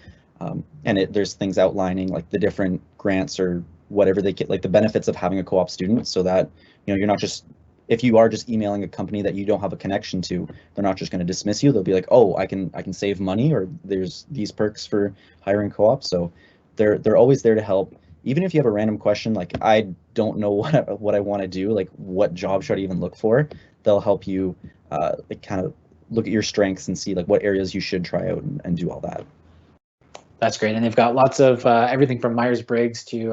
And there's things outlining like the different grants or whatever they get, like the benefits of having a co-op student, so that you're not just, if you are just emailing a company that you don't have a connection to, they're not just going to dismiss you. They'll be like, oh, I can save money, or there's these perks for hiring co-op. So they're always there to help. Even if you have a random question, like I don't know what I want to do, like what job should I even look for, they'll help you like kind of look at your strengths and see like what areas you should try out and do all that. That's great, and they've got lots of everything from Myers-Briggs to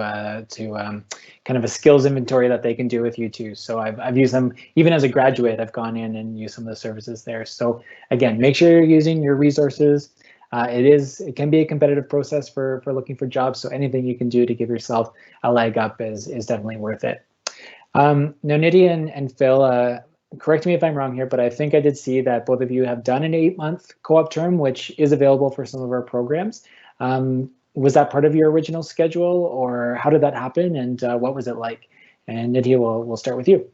kind of a skills inventory that they can do with you too. So I've used them even as a graduate. I've gone in and used some of the services there. So again, make sure you're using your resources. It can be a competitive process for looking for jobs. So anything you can do to give yourself a leg up is definitely worth it. Now, Nidhi and Phil, correct me if I'm wrong here, but I think I did see that both of you have done an 8-month co-op term, which is available for some of our programs. Was that part of your original schedule, or how did that happen, and what was it like? And Nidhi, we'll start with you.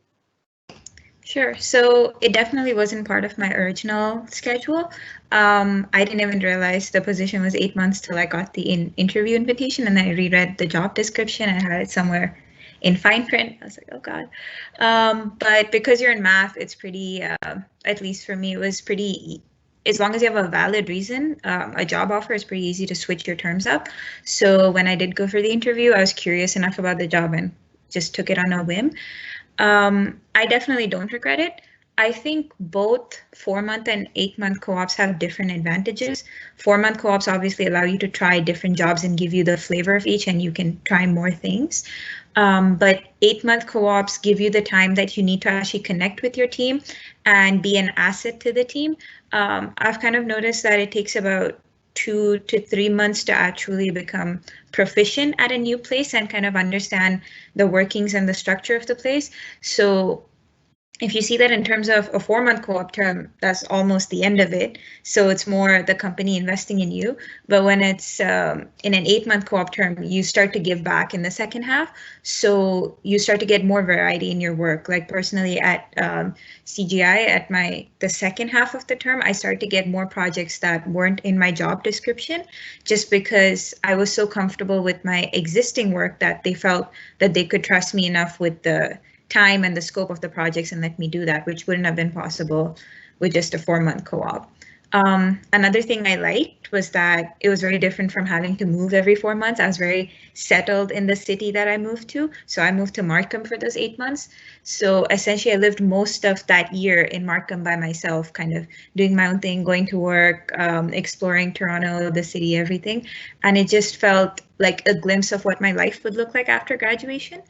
Sure. So it definitely wasn't part of my original schedule. I didn't even realize the position was 8 months till I got the interview invitation, and I reread the job description and had it somewhere in fine print. I was like, oh God. But because you're in math, it's pretty, at least for me, it was pretty, as long as you have a valid reason, a job offer is pretty easy to switch your terms up. So when I did go for the interview, I was curious enough about the job and just took it on a whim. I definitely don't regret it. I think both 4-month and 8-month co-ops have different advantages. 4-month co-ops obviously allow you to try different jobs and give you the flavor of each, and you can try more things. But 8-month co-ops give you the time that you need to actually connect with your team and be an asset to the team. I've kind of noticed that it takes about 2 to 3 months to actually become proficient at a new place and kind of understand the workings and the structure of the place. So if you see that in terms of a 4-month co-op term, that's almost the end of it. So it's more the company investing in you. But when it's in an 8-month co-op term, you start to give back in the second half. So you start to get more variety in your work. Like personally at CGI, at the second half of the term, I started to get more projects that weren't in my job description, just because I was so comfortable with my existing work that they felt that they could trust me enough with the time and the scope of the projects and let me do that, which wouldn't have been possible with just a 4-month co-op. Another thing I liked was that it was very different from having to move every 4 months. I was very settled in the city that I moved to. So I moved to Markham for those 8 months. So essentially I lived most of that year in Markham by myself, kind of doing my own thing, going to work, exploring Toronto, the city, everything. And it just felt like a glimpse of what my life would look like after graduation.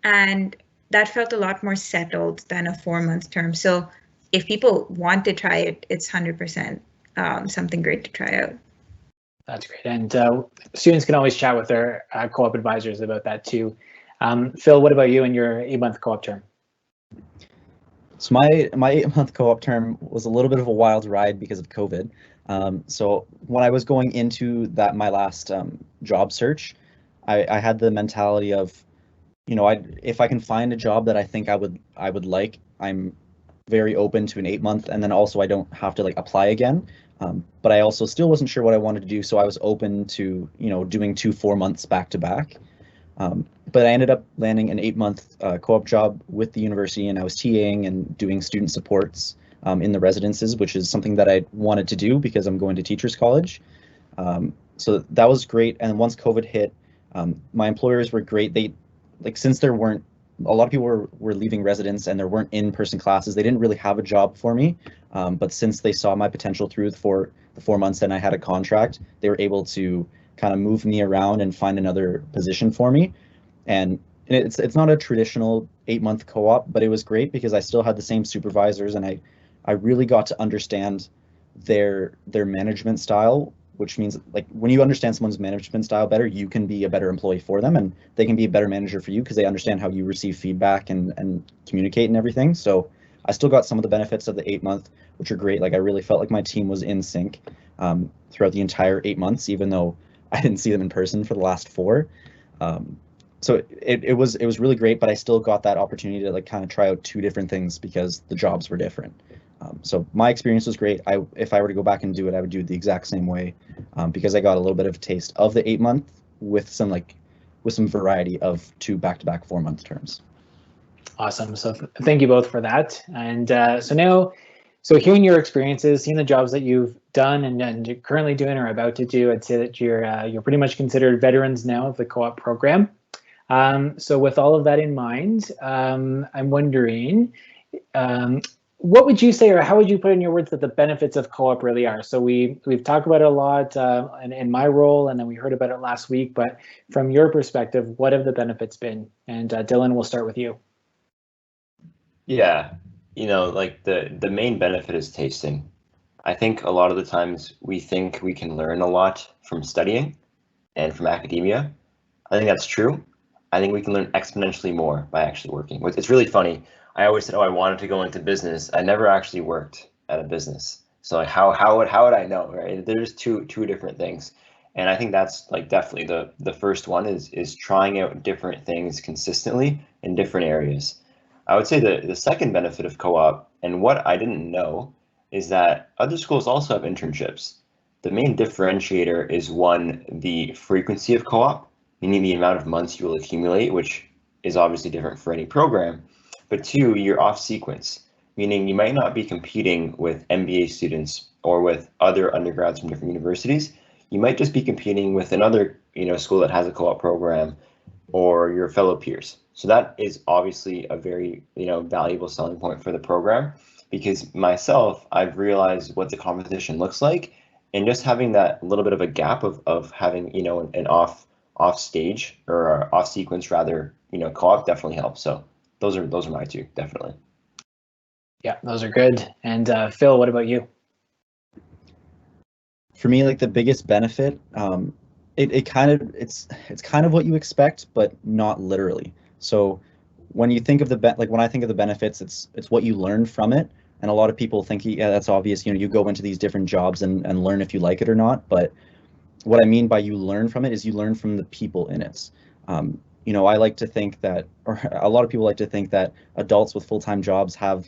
And that felt a lot more settled than a 4-month term. So if people want to try it, it's 100% something great to try out. That's great. And students can always chat with their co-op advisors about that too. Phil, what about you and your 8-month co-op term? So my 8-month co-op term was a little bit of a wild ride because of COVID. So when I was going into my last job search, I had the mentality of, if I can find a job that I think I would like, I'm very open to an 8-month, and then also I don't have to apply again. But I also still wasn't sure what I wanted to do, so I was open to doing 2 4 months back to back. But I ended up landing an 8-month co-op job with the university, and I was TAing and doing student supports in the residences, which is something that I wanted to do because I'm going to teachers college. So that was great. And once COVID hit, my employers were great. They since there weren't a lot of people were leaving residence and there weren't in-person classes, they didn't really have a job for me. But since they saw my potential through the 4 months and I had a contract, they were able to kind of move me around and find another position for me. And it's not a traditional 8-month co-op, but it was great because I still had the same supervisors, and I really got to understand their management style, which means when you understand someone's management style better, you can be a better employee for them, and they can be a better manager for you because they understand how you receive feedback and communicate and everything. So I still got some of the benefits of the 8-month, which are great. I really felt like my team was in sync throughout the entire 8 months, even though I didn't see them in person for the last 4. So it was really great, but I still got that opportunity to kind of try out 2 different things because the jobs were different. So my experience was great. If I were to go back and do it, I would do it the exact same way because I got a little bit of a taste of the 8-month with some variety of 2 back-to-back 4-month terms. Awesome. So thank you both for that. And so hearing your experiences, seeing the jobs that you've done and you're currently doing or about to do, I'd say that you're pretty much considered veterans now of the co-op program. So with all of that in mind, I'm wondering, what would you say, or how would you put in your words that the benefits of co-op really are? So we've talked about it a lot in my role, and then we heard about it last week, but from your perspective, what have the benefits been? And Dillon, we'll start with you. Yeah, the main benefit is tasting. I think a lot of the times we think we can learn a lot from studying and from academia. I think that's true. I think we can learn exponentially more by actually working. It's really funny. I always said, I wanted to go into business. I never actually worked at a business. So how would I know, right? There's two different things. And I think that's definitely the first one is trying out different things consistently in different areas. I would say the second benefit of co-op, and what I didn't know, is that other schools also have internships. The main differentiator is, 1, the frequency of co-op, meaning the amount of months you will accumulate, which is obviously different for any program. But 2, you're off sequence, meaning you might not be competing with MBA students or with other undergrads from different universities. You might just be competing with another school that has a co-op program or your fellow peers. So that is obviously a very valuable selling point for the program, because myself, I've realized what the competition looks like, and just having that little bit of a gap of having an off stage or off sequence rather co-op definitely helps. So those are my 2, definitely. Yeah, those are good. And Phil, what about you? For me, the biggest benefit, it's kind of what you expect, but not literally. So when you think of when I think of the benefits, it's what you learn from it. And a lot of people think, yeah, that's obvious. You go into these different jobs and learn if you like it or not. But what I mean by you learn from it is you learn from the people in it. I like to think that, or a lot of people like to think that adults with full-time jobs have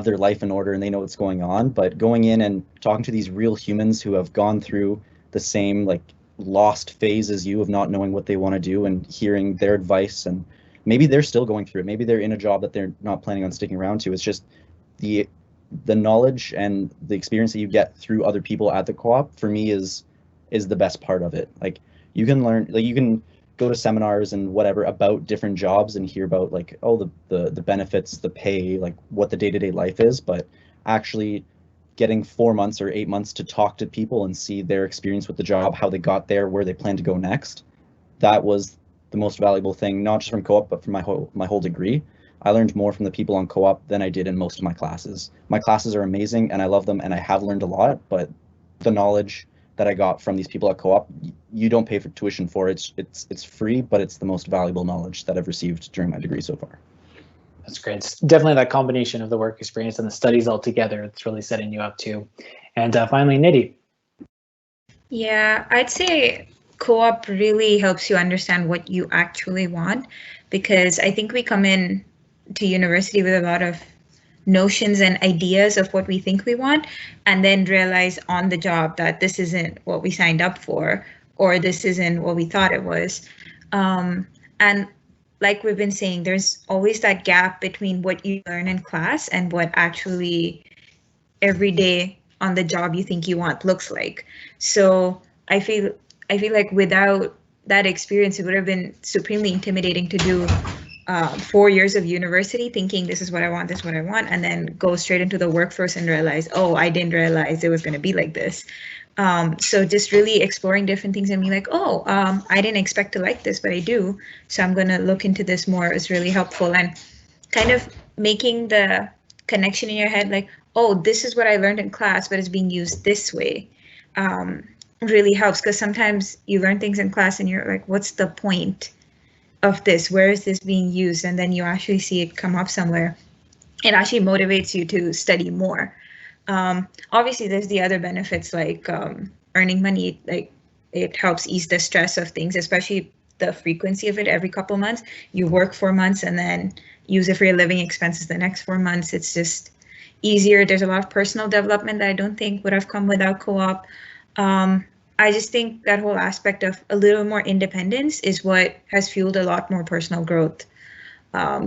their life in order and they know what's going on. But going in and talking to these real humans who have gone through the same lost phase as you of not knowing what they want to do, and hearing their advice, and maybe they're still going through it. Maybe they're in a job that they're not planning on sticking around to. It's just the the knowledge and the experience that you get through other people at the co-op, for me, is the best part of it. Like, you can learn, like, you can go to seminars and whatever about different jobs and hear about, like, oh, the benefits, the pay, like what the day-to-day life is, but actually getting 4 months or 8 months to talk to people and see their experience with the job, how they got there, where they plan to go next, that was the most valuable thing, not just from co-op, but from my whole degree. I learned more from the people on co-op than I did in most of my classes. My classes are amazing and I love them and I have learned a lot, but the knowledge that I got from these people at co-op, you don't pay for tuition for. It's free, but it's the most valuable knowledge that I've received during my degree so far. That's great. It's definitely that combination of the work experience and the studies all together. It's really setting you up too. And finally, Nidhi. Yeah, I'd say co-op really helps you understand what you actually want, because I think we come in to university with a lot of notions and ideas of what we think we want, and then realize on the job that this isn't what we signed up for, or this isn't what we thought it was. And like we've been saying, there's always that gap between what you learn in class and what actually every day on the job you think you want looks like. So I feel like without that experience, it would have been supremely intimidating to do 4 years of university thinking this is what I want, this is what I want, and then go straight into the workforce and realize, oh, I didn't realize it was going to be like this. So just really exploring different things and being like, oh, I didn't expect to like this, but I do. So I'm going to look into this more is really helpful. And kind of making the connection in your head, like, oh, this is what I learned in class, but it's being used this way, really helps, because sometimes you learn things in class and you're like, what's the point of this? Where is this being used? And then you actually see it come up somewhere. It actually motivates you to study more. Obviously, there's the other benefits like earning money. Like, it helps ease the stress of things, especially the frequency of it every couple months. You work 4 months and then use it for your living expenses the next 4 months. It's just easier. There's a lot of personal development that I don't think would have come without co-op. I just think that whole aspect of a little more independence is what has fueled a lot more personal growth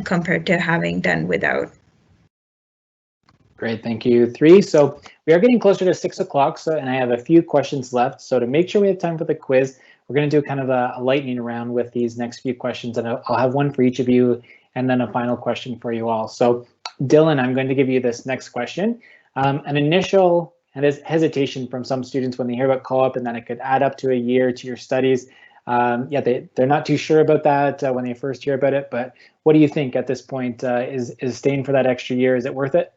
compared to having done without. Great, thank you. 3. So we are getting closer to 6 o'clock, and I have a few questions left. So to make sure we have time for the quiz, we're going to do kind of a lightning round with these next few questions, and I'll have one for each of you, and then a final question for you all. So Dillon, I'm going to give you this next question. An initial hesitation from some students when they hear about co-op and that it could add up to a year to your studies. Yeah, they're not too sure about that when they first hear about it, but what do you think at this point? Is staying for that extra year, is it worth it?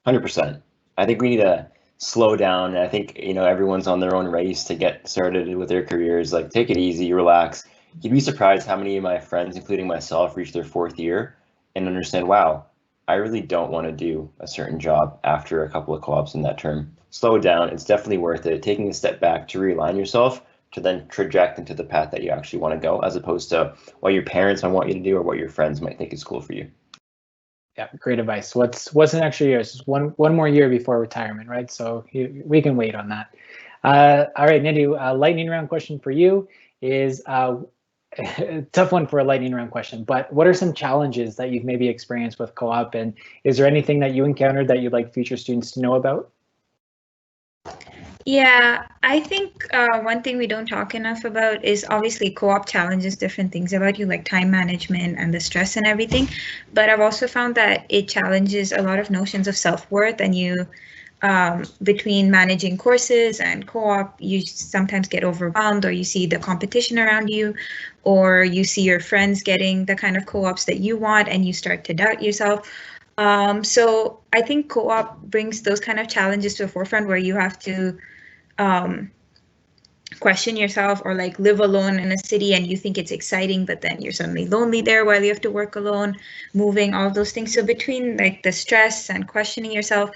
100%. I think we need to slow down. I think, everyone's on their own race to get started with their careers. Like, take it easy, relax. You'd be surprised how many of my friends, including myself, reach their 4th year and understand, wow, I really don't want to do a certain job after a couple of co-ops in that term. Slow down. It's definitely worth it. Taking a step back to realign yourself to then traject into the path that you actually want to go, as opposed to what your parents might want you to do or what your friends might think is cool for you. Yeah, great advice. What's an extra year? It's just one more year before retirement, right? So we can wait on that. All right, Nidhi, lightning round question for you is tough one for a lightning round question, but what are some challenges that you've maybe experienced with co-op, and is there anything that you encountered that you'd like future students to know about? Yeah, I think one thing we don't talk enough about is obviously co-op challenges different things about you, like time management and the stress and everything. But I've also found that it challenges a lot of notions of self-worth, and you, between managing courses and co-op, you sometimes get overwhelmed, or you see the competition around you, or you see your friends getting the kind of co-ops that you want and you start to doubt yourself. So I think co-op brings those kind of challenges to the forefront, where you have to question yourself, or like live alone in a city and you think it's exciting, but then you're suddenly lonely there while you have to work alone, moving, all of those things. So between like the stress and questioning yourself,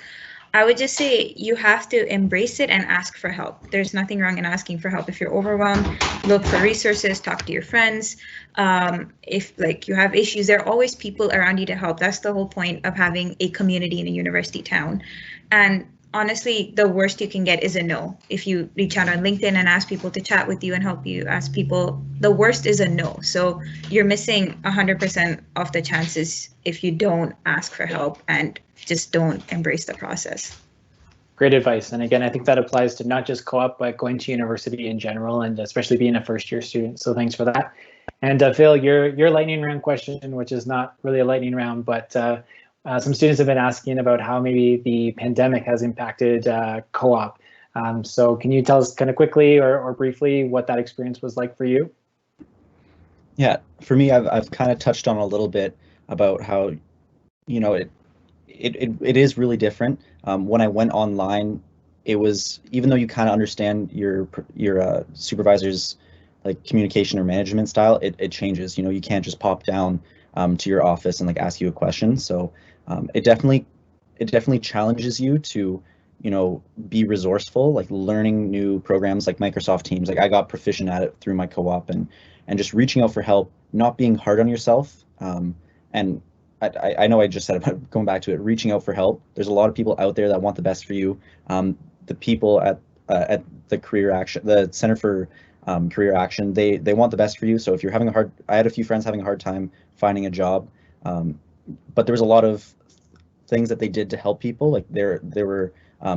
I would just say you have to embrace it and ask for help. There's nothing wrong in asking for help. If you're overwhelmed, look for resources, talk to your friends. If like you have issues, there are always people around you to help. That's the whole point of having a community in a university town. And honestly, the worst you can get is a no. If you reach out on LinkedIn and ask people to chat with you and help you, ask people, the worst is a no. So you're missing 100% of the chances if you don't ask for help and just don't embrace the process. Great advice. And again, I think that applies to not just co-op, but going to university in general, and especially being a first-year student. So thanks for that. And Phil, your lightning round question, which is not really a lightning round, but some students have been asking about how maybe the pandemic has impacted co-op. So can you tell us kind of quickly or briefly what that experience was like for you? Yeah, for me, I've kind of touched on a little bit about how, you know, it is really different. When I went online, it was, even though you kind of understand your supervisor's like communication or management style, it changes. You know, you can't just pop down to your office and like ask you a question. So it definitely challenges you to, you know, be resourceful, like learning new programs like Microsoft Teams. Like I got proficient at it through my co-op, and just reaching out for help, not being hard on yourself. And I know I just said about going back to it, reaching out for help. There's a lot of people out there that want the best for you. The people at the Career Action, the Center for Career Action, they want the best for you. So if you're having I had a few friends having a hard time finding a job, but there was a lot of things that they did to help people. Like there were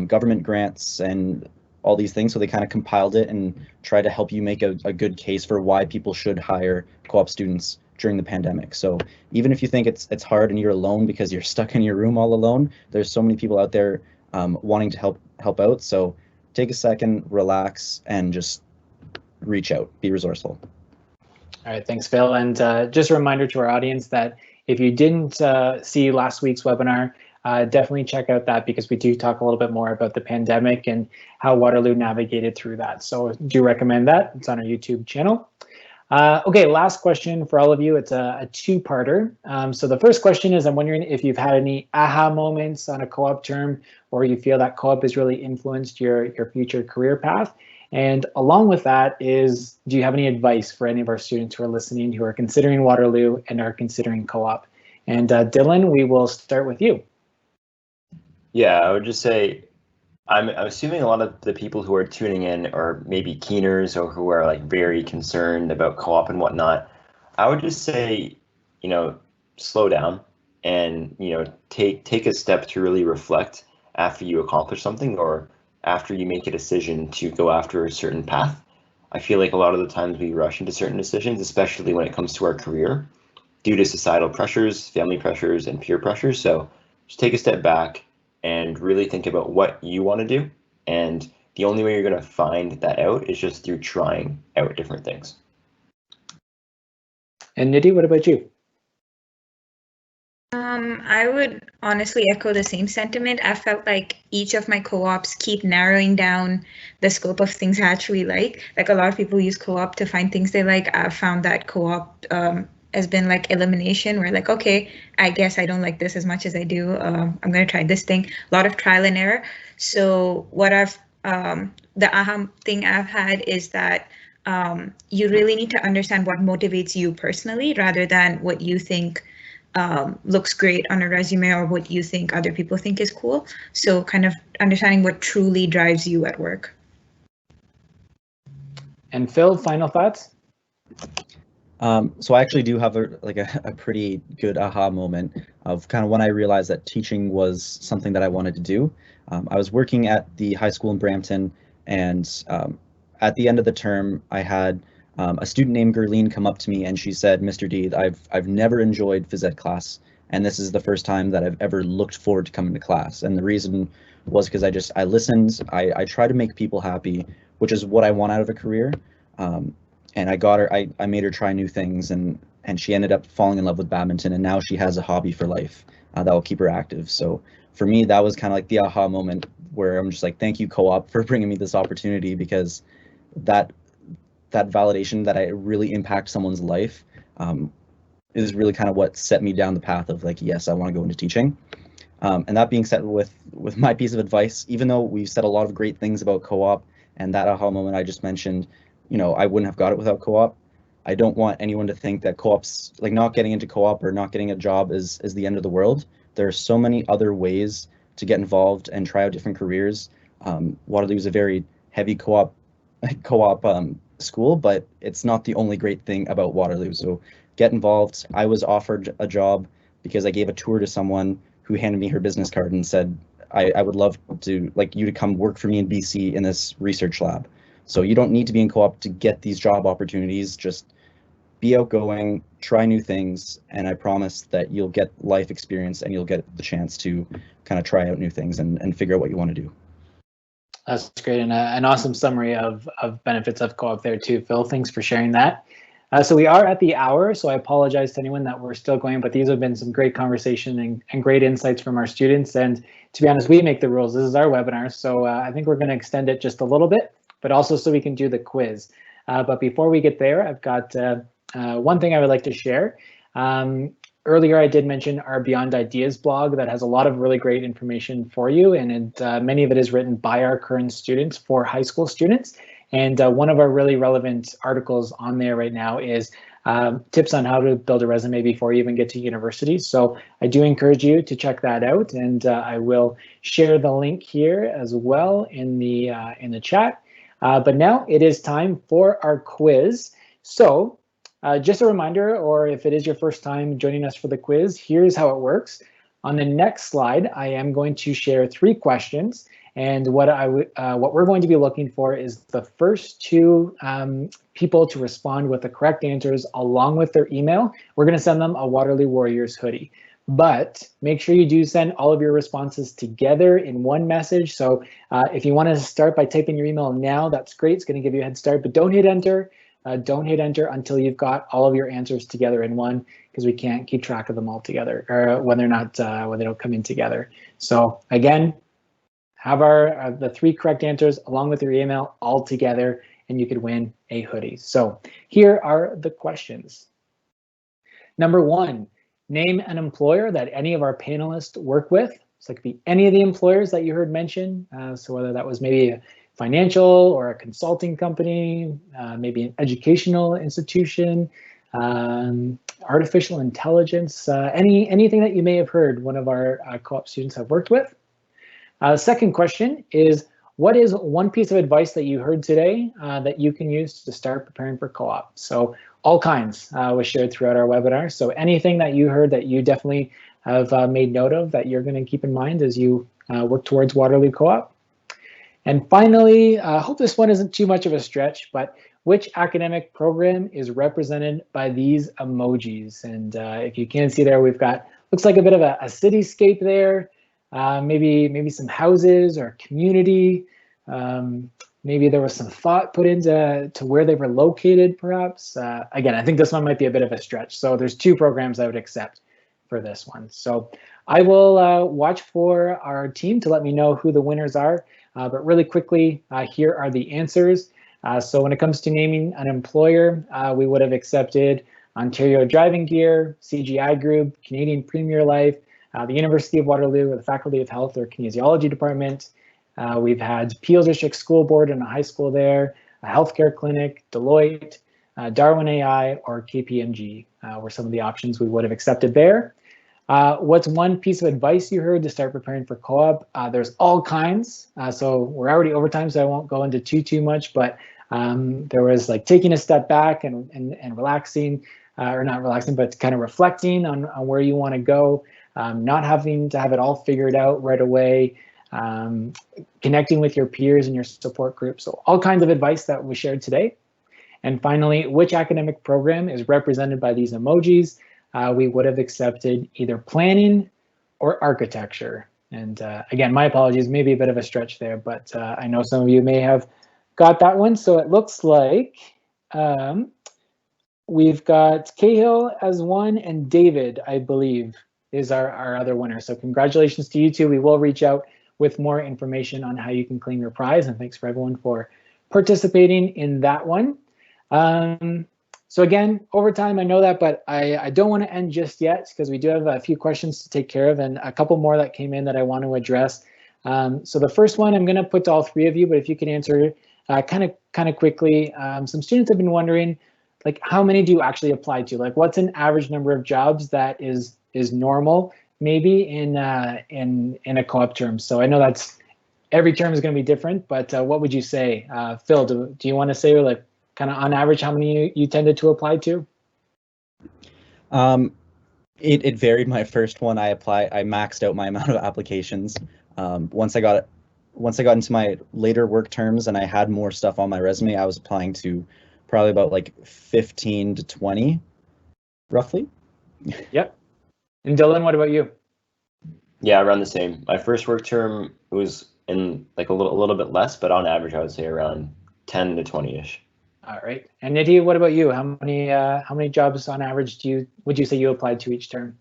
government grants and all these things. So they kind of compiled it and tried to help you make a good case for why people should hire co-op students during the pandemic. So even if you think it's hard and you're alone because you're stuck in your room all alone, there's so many people out there wanting to help out. So take a second, relax, and just reach out, be resourceful. All right, thanks, Phil. And just a reminder to our audience that if you didn't see last week's webinar, definitely check out that, because we do talk a little bit more about the pandemic and how Waterloo navigated through that. So do recommend that. It's on our YouTube channel. Okay, last question for all of you. It's a two-parter. So the first question is, I'm wondering if you've had any aha moments on a co-op term, or you feel that co-op has really influenced your future career path. And along with that is, do you have any advice for any of our students who are listening, who are considering Waterloo and are considering co-op? And Dillon, we will start with you. Yeah, I would just say, I'm assuming a lot of the people who are tuning in are maybe keeners or who are like very concerned about co-op and whatnot. I would just say, you know, slow down and, you know, take a step to really reflect after you accomplish something, or after you make a decision to go after a certain path. I feel like a lot of the times we rush into certain decisions, especially when it comes to our career, due to societal pressures, family pressures, and peer pressures. So just take a step back and really think about what you want to do. And the only way you're going to find that out is just through trying out different things. And Nidhi, what about you? I would honestly echo the same sentiment. I felt like each of my co-ops keep narrowing down the scope of things I actually like. Like a lot of people use co-op to find things they like. I've found that co-op has been like elimination, where like, okay, I guess I don't like this as much as I do. I'm going to try this thing. A lot of trial and error. So what the aha thing I've had is that you really need to understand what motivates you personally, rather than what you think looks great on a resume or what you think other people think is cool. So kind of understanding what truly drives you at work. And Phil, final thoughts? So I actually do have a pretty good aha moment of kind of when I realized that teaching was something that I wanted to do. I was working at the high school in Brampton, and at the end of the term, I had a student named Gerline come up to me, and she said, "Mr. D, I've never enjoyed phys ed class, and this is the first time that I've ever looked forward to coming to class." And the reason was because I listened, I try to make people happy, which is what I want out of a career. And I got her, I made her try new things, and she ended up falling in love with badminton, and now she has a hobby for life that will keep her active. So for me, that was kind of like the aha moment, where I'm just like, thank you, co-op, for bringing me this opportunity, because that validation that I really impact someone's life is really kind of what set me down the path of like, yes, I want to go into teaching. And that being said, with my piece of advice, even though we've said a lot of great things about co-op and that aha moment I just mentioned, you know, I wouldn't have got it without co-op. I don't want anyone to think that co-ops, like not getting into co-op or not getting a job is the end of the world. There are so many other ways to get involved and try out different careers. Waterloo is a very heavy co-op school, but it's not the only great thing about Waterloo. So get involved. I was offered a job because I gave a tour to someone who handed me her business card and said, I would love to like you to come work for me in BC in this research lab. So you don't need to be in co-op to get these job opportunities. Just be outgoing, try new things, and I promise that you'll get life experience and you'll get the chance to kind of try out new things and figure out what you want to do. That's great, and an awesome summary of benefits of co-op there too, Phil. Thanks for sharing that. So we are at the hour, so I apologize to anyone that we're still going, but these have been some great conversation and great insights from our students. And to be honest, we make the rules. This is our webinar, so I think we're going to extend it just a little bit, but also so we can do the quiz. But before we get there, I've got one thing I would like to share. Earlier, I did mention our Beyond Ideas blog that has a lot of really great information for you, and many of it is written by our current students for high school students. And one of our really relevant articles on there right now is tips on how to build a resume before you even get to university. So I do encourage you to check that out, and I will share the link here as well in the chat. But now it is time for our quiz. So just a reminder, or if it is your first time joining us for the quiz, here's how it works. On the next slide, I am going to share 3 questions. And what we're going to be looking for is the first 2 people to respond with the correct answers along with their email. We're going to send them a Waterloo Warriors hoodie. But make sure you do send all of your responses together in one message. So if you want to start by typing your email now, that's great. It's going to give you a head start, but don't hit enter. Don't hit enter until you've got all of your answers together in one, because we can't keep track of them all together, or when they're not when they don't come in together. So again, have the 3 correct answers along with your email all together, and you could win a hoodie. So here are the questions. Number 1, name an employer that any of our panelists work with. So it could be any of the employers that you heard mentioned. So whether that was maybe a financial or a consulting company, maybe an educational institution, artificial intelligence, anything that you may have heard one of our co-op students have worked with. Second question is, what is one piece of advice that you heard today that you can use to start preparing for co-op? So all kinds was shared throughout our webinar. So anything that you heard that you definitely have made note of that you're going to keep in mind as you work towards Waterloo Co-op. And finally, I hope this one isn't too much of a stretch, but which academic program is represented by these emojis? And if you can see there, we've got, looks like a bit of a cityscape there. Maybe some houses or community. Maybe there was some thought put into where they were located, perhaps. Again, I think this one might be a bit of a stretch. So there's 2 programs I would accept for this one. So I will watch for our team to let me know who the winners are. But really quickly, here are the answers. So when it comes to naming an employer, we would have accepted Ontario Driving Gear, CGI Group, Canadian Premier Life, the University of Waterloo, or the Faculty of Health or Kinesiology Department. We've had Peel District School Board and a high school there, a healthcare clinic, Deloitte, Darwin AI, or KPMG were some of the options we would have accepted there. What's one piece of advice you heard to start preparing for co-op? There's all kinds. So we're already over time, so I won't go into too much, but there was like taking a step back and relaxing, or not relaxing, but kind of reflecting on where you want to go, not having to have it all figured out right away, connecting with your peers and your support group. So all kinds of advice that we shared today. And finally, which academic program is represented by these emojis? We would have accepted either planning or architecture. And again, my apologies, maybe a bit of a stretch there, but I know some of you may have got that one. So it looks like we've got Cahill as one, and David, I believe, is our other winner. So congratulations to you two. We will reach out with more information on how you can claim your prize, and thanks for everyone for participating in that one. So again, overtime, I know that, but I don't want to end just yet because we do have a few questions to take care of and a couple more that came in that I want to address. So the first one I'm going to put to all 3 of you, but if you can answer kind of quickly. Some students have been wondering, like, how many do you actually apply to? Like, what's an average number of jobs that is normal maybe in a co-op term. So I know that's every term is going to be different, but what would you say, Phil? Do you want to say like kind of on average how many you tended to apply to? It varied. My first one, I maxed out my amount of applications. Once I got into my later work terms and I had more stuff on my resume, I was applying to probably about like 15 to 20, roughly. Yep. And Dillon, what about you? Yeah, around the same. My first work term was in like a little bit less, but on average, I would say around 10 to 20-ish. All right. And Nidhi, what about you? How many jobs on average would you say you applied to each term?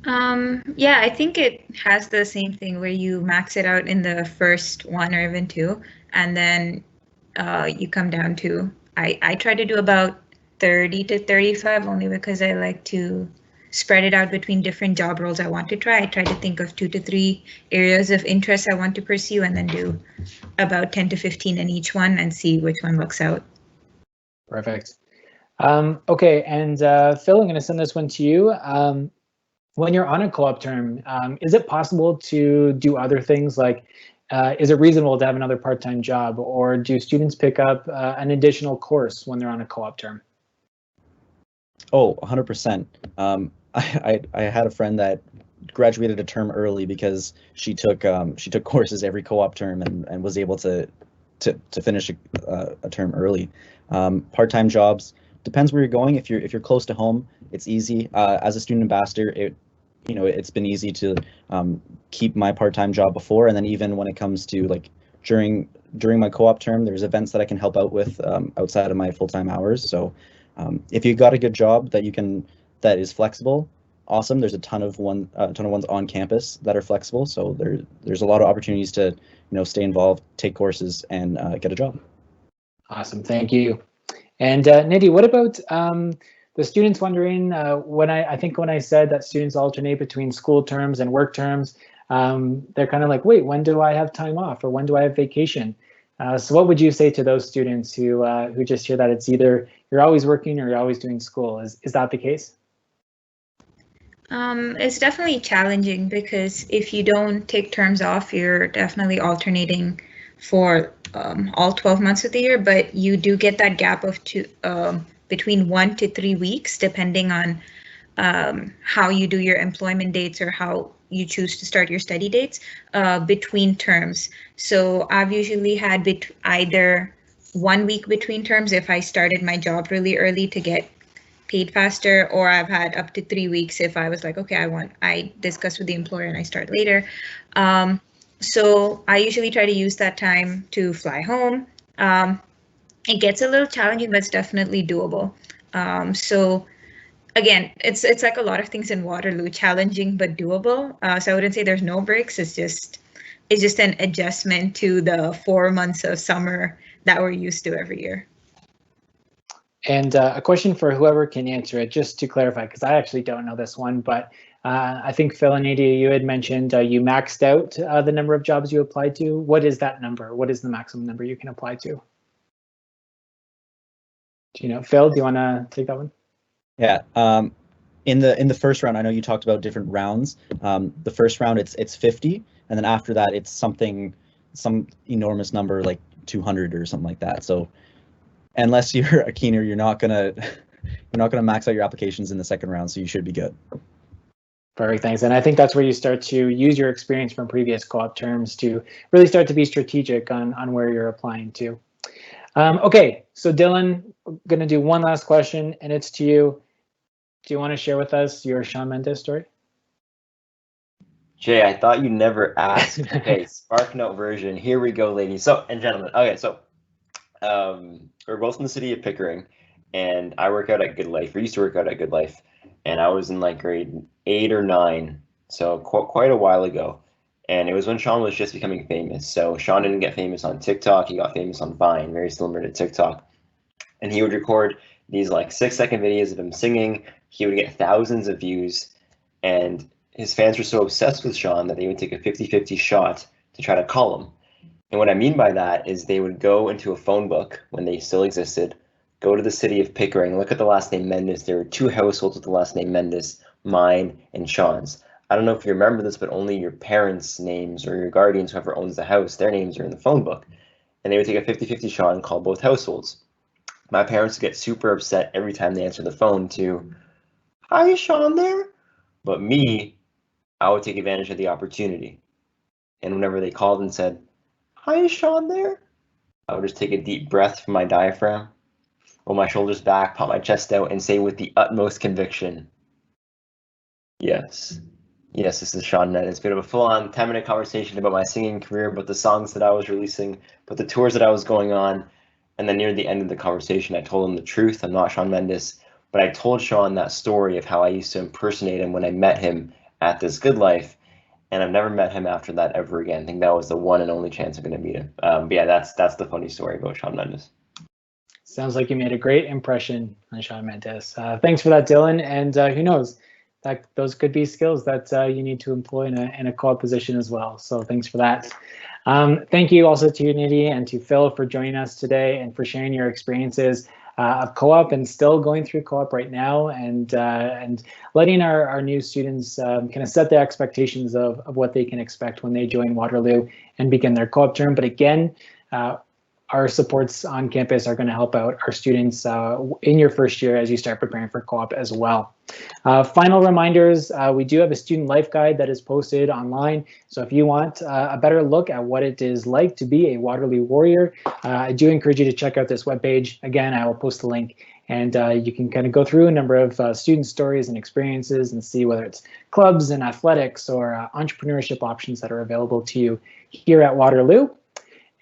Yeah, I think it has the same thing where you max it out in the first one or even two, and then you come down to, I try to do about 30 to 35 only because I like to spread it out between different job roles I want to try. I try to think of 2 to 3 areas of interest I want to pursue and then do about 10 to 15 in each one and see which one works out. Perfect. Okay, and Phil, I'm going to send this one to you. When you're on a co-op term, is it possible to do other things? Like, is it reasonable to have another part-time job, or do students pick up an additional course when they're on a co-op term? Oh, 100%. I had a friend that graduated a term early because she took courses every co-op term and was able to finish a term early. Part-time jobs, depends where you're going. If you're close to home, it's easy. As a student ambassador, it's been easy to keep my part-time job before, and then even when it comes to like during my co-op term, there's events that I can help out with outside of my full-time hours. So if you got a good job that is flexible, awesome. There's a ton of ones on campus that are flexible, so there's a lot of opportunities to stay involved, take courses, and get a job. Awesome, thank you. And Nidhi, what about the students wondering, when I said that students alternate between school terms and work terms, they're kind of like, wait, when do I have time off, or when do I have vacation? So what would you say to those students who just hear that it's either you're always working or you're always doing school? Is that the case? It's definitely challenging because if you don't take terms off, you're definitely alternating for all 12 months of the year, but you do get that gap of between 1 to 3 weeks, depending on how you do your employment dates or how you choose to start your study dates between terms. So I've usually had either 1 week between terms if I started my job really early to get paid faster, or I've had up to 3 weeks if I was like, okay, I discuss with the employer and I start later. So I usually try to use that time to fly home. It gets a little challenging, but it's definitely doable. So again, it's like a lot of things in Waterloo, challenging but doable. So I wouldn't say there's no breaks. It's just an adjustment to the 4 months of summer that we're used to every year. And a question for whoever can answer it, just to clarify, because I actually don't know this one, but I think Phil and Nidhi, you had mentioned you maxed out the number of jobs you applied to. What is that number? What is the maximum number you can apply to? Do you know, Phil, do you want to take that one? Yeah. In the first round, I know you talked about different rounds. The first round, it's 50, and then after that, it's some enormous number like 200 or something like that. So unless you're a keener, you're not gonna max out your applications in the second round, so you should be good. Perfect, thanks. And I think that's where you start to use your experience from previous co-op terms to really start to be strategic on where you're applying to. Okay, so Dillon, I'm gonna do one last question, and it's to you. Do you want to share with us your Shawn Mendes story? Jay, I thought you never asked. Okay, SparkNote version. Here we go, ladies and gentlemen. Okay, so we're both in the city of Pickering, and I work out at Good Life, or used to work out at Good Life, and I was in like grade 8 or 9, so quite a while ago. And it was when Shawn was just becoming famous. So Shawn didn't get famous on TikTok, he got famous on Vine, very similar to TikTok. And he would record these like 6-second videos of him singing. He would get thousands of views, and his fans were so obsessed with Shawn that they would take a 50-50 shot to try to call him. And what I mean by that is they would go into a phone book when they still existed, go to the city of Pickering, look at the last name Mendes. There were 2 households with the last name Mendes, mine and Shawn's. I don't know if you remember this, but only your parents' names or your guardians, whoever owns the house, their names are in the phone book. And they would take a 50-50 shot and call both households. My parents would get super upset every time they answered the phone to, "Hi, is Sean there?" But me, I would take advantage of the opportunity. And whenever they called and said, "Hi, is Sean there?" I would just take a deep breath from my diaphragm, roll my shoulders back, pop my chest out, and say with the utmost conviction, "Yes. Yes, this is Sean Nett." It's been a full-on 10-minute conversation about my singing career, about the songs that I was releasing, about the tours that I was going on. And then near the end of the conversation, I told him the truth. I'm not Shawn Mendes, but I told Sean that story of how I used to impersonate him when I met him at This Good Life. And I've never met him after that ever again. I think that was the one and only chance I'm going to meet him. But yeah, that's the funny story about Shawn Mendes. Sounds like you made a great impression on Shawn Mendes. Thanks for that, Dillon. And who knows, that those could be skills that you need to employ in a co-op position as well. So thanks for that. Thank you also to Nidhi and to Phil for joining us today and for sharing your experiences of co-op and still going through co-op right now, and letting our new students kind of set the expectations of what they can expect when they join Waterloo and begin their co-op term. But again, our supports on campus are going to help out our students in your first year as you start preparing for co-op as well. Final reminders, we do have a student life guide that is posted online. So if you want a better look at what it is like to be a Waterloo Warrior, I do encourage you to check out this webpage. Again, I will post the link, and you can kind of go through a number of student stories and experiences and see whether it's clubs and athletics or entrepreneurship options that are available to you here at Waterloo.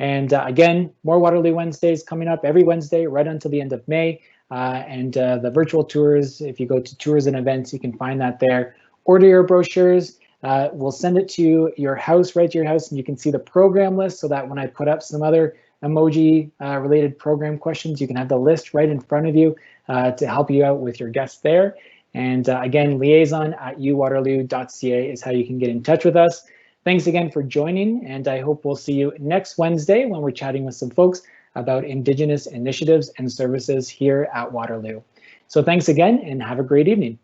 And again, more Waterloo Wednesdays coming up every Wednesday right until the end of May. And the virtual tours, if you go to tours and events, you can find that there. Order your brochures. We'll send it to your house, right to your house, and you can see the program list so that when I put up some other emoji related program questions, you can have the list right in front of you to help you out with your guests there. And again, liaison@uwaterloo.ca is how you can get in touch with us. Thanks again for joining, and I hope we'll see you next Wednesday when we're chatting with some folks about Indigenous initiatives and services here at Waterloo. So thanks again, and have a great evening.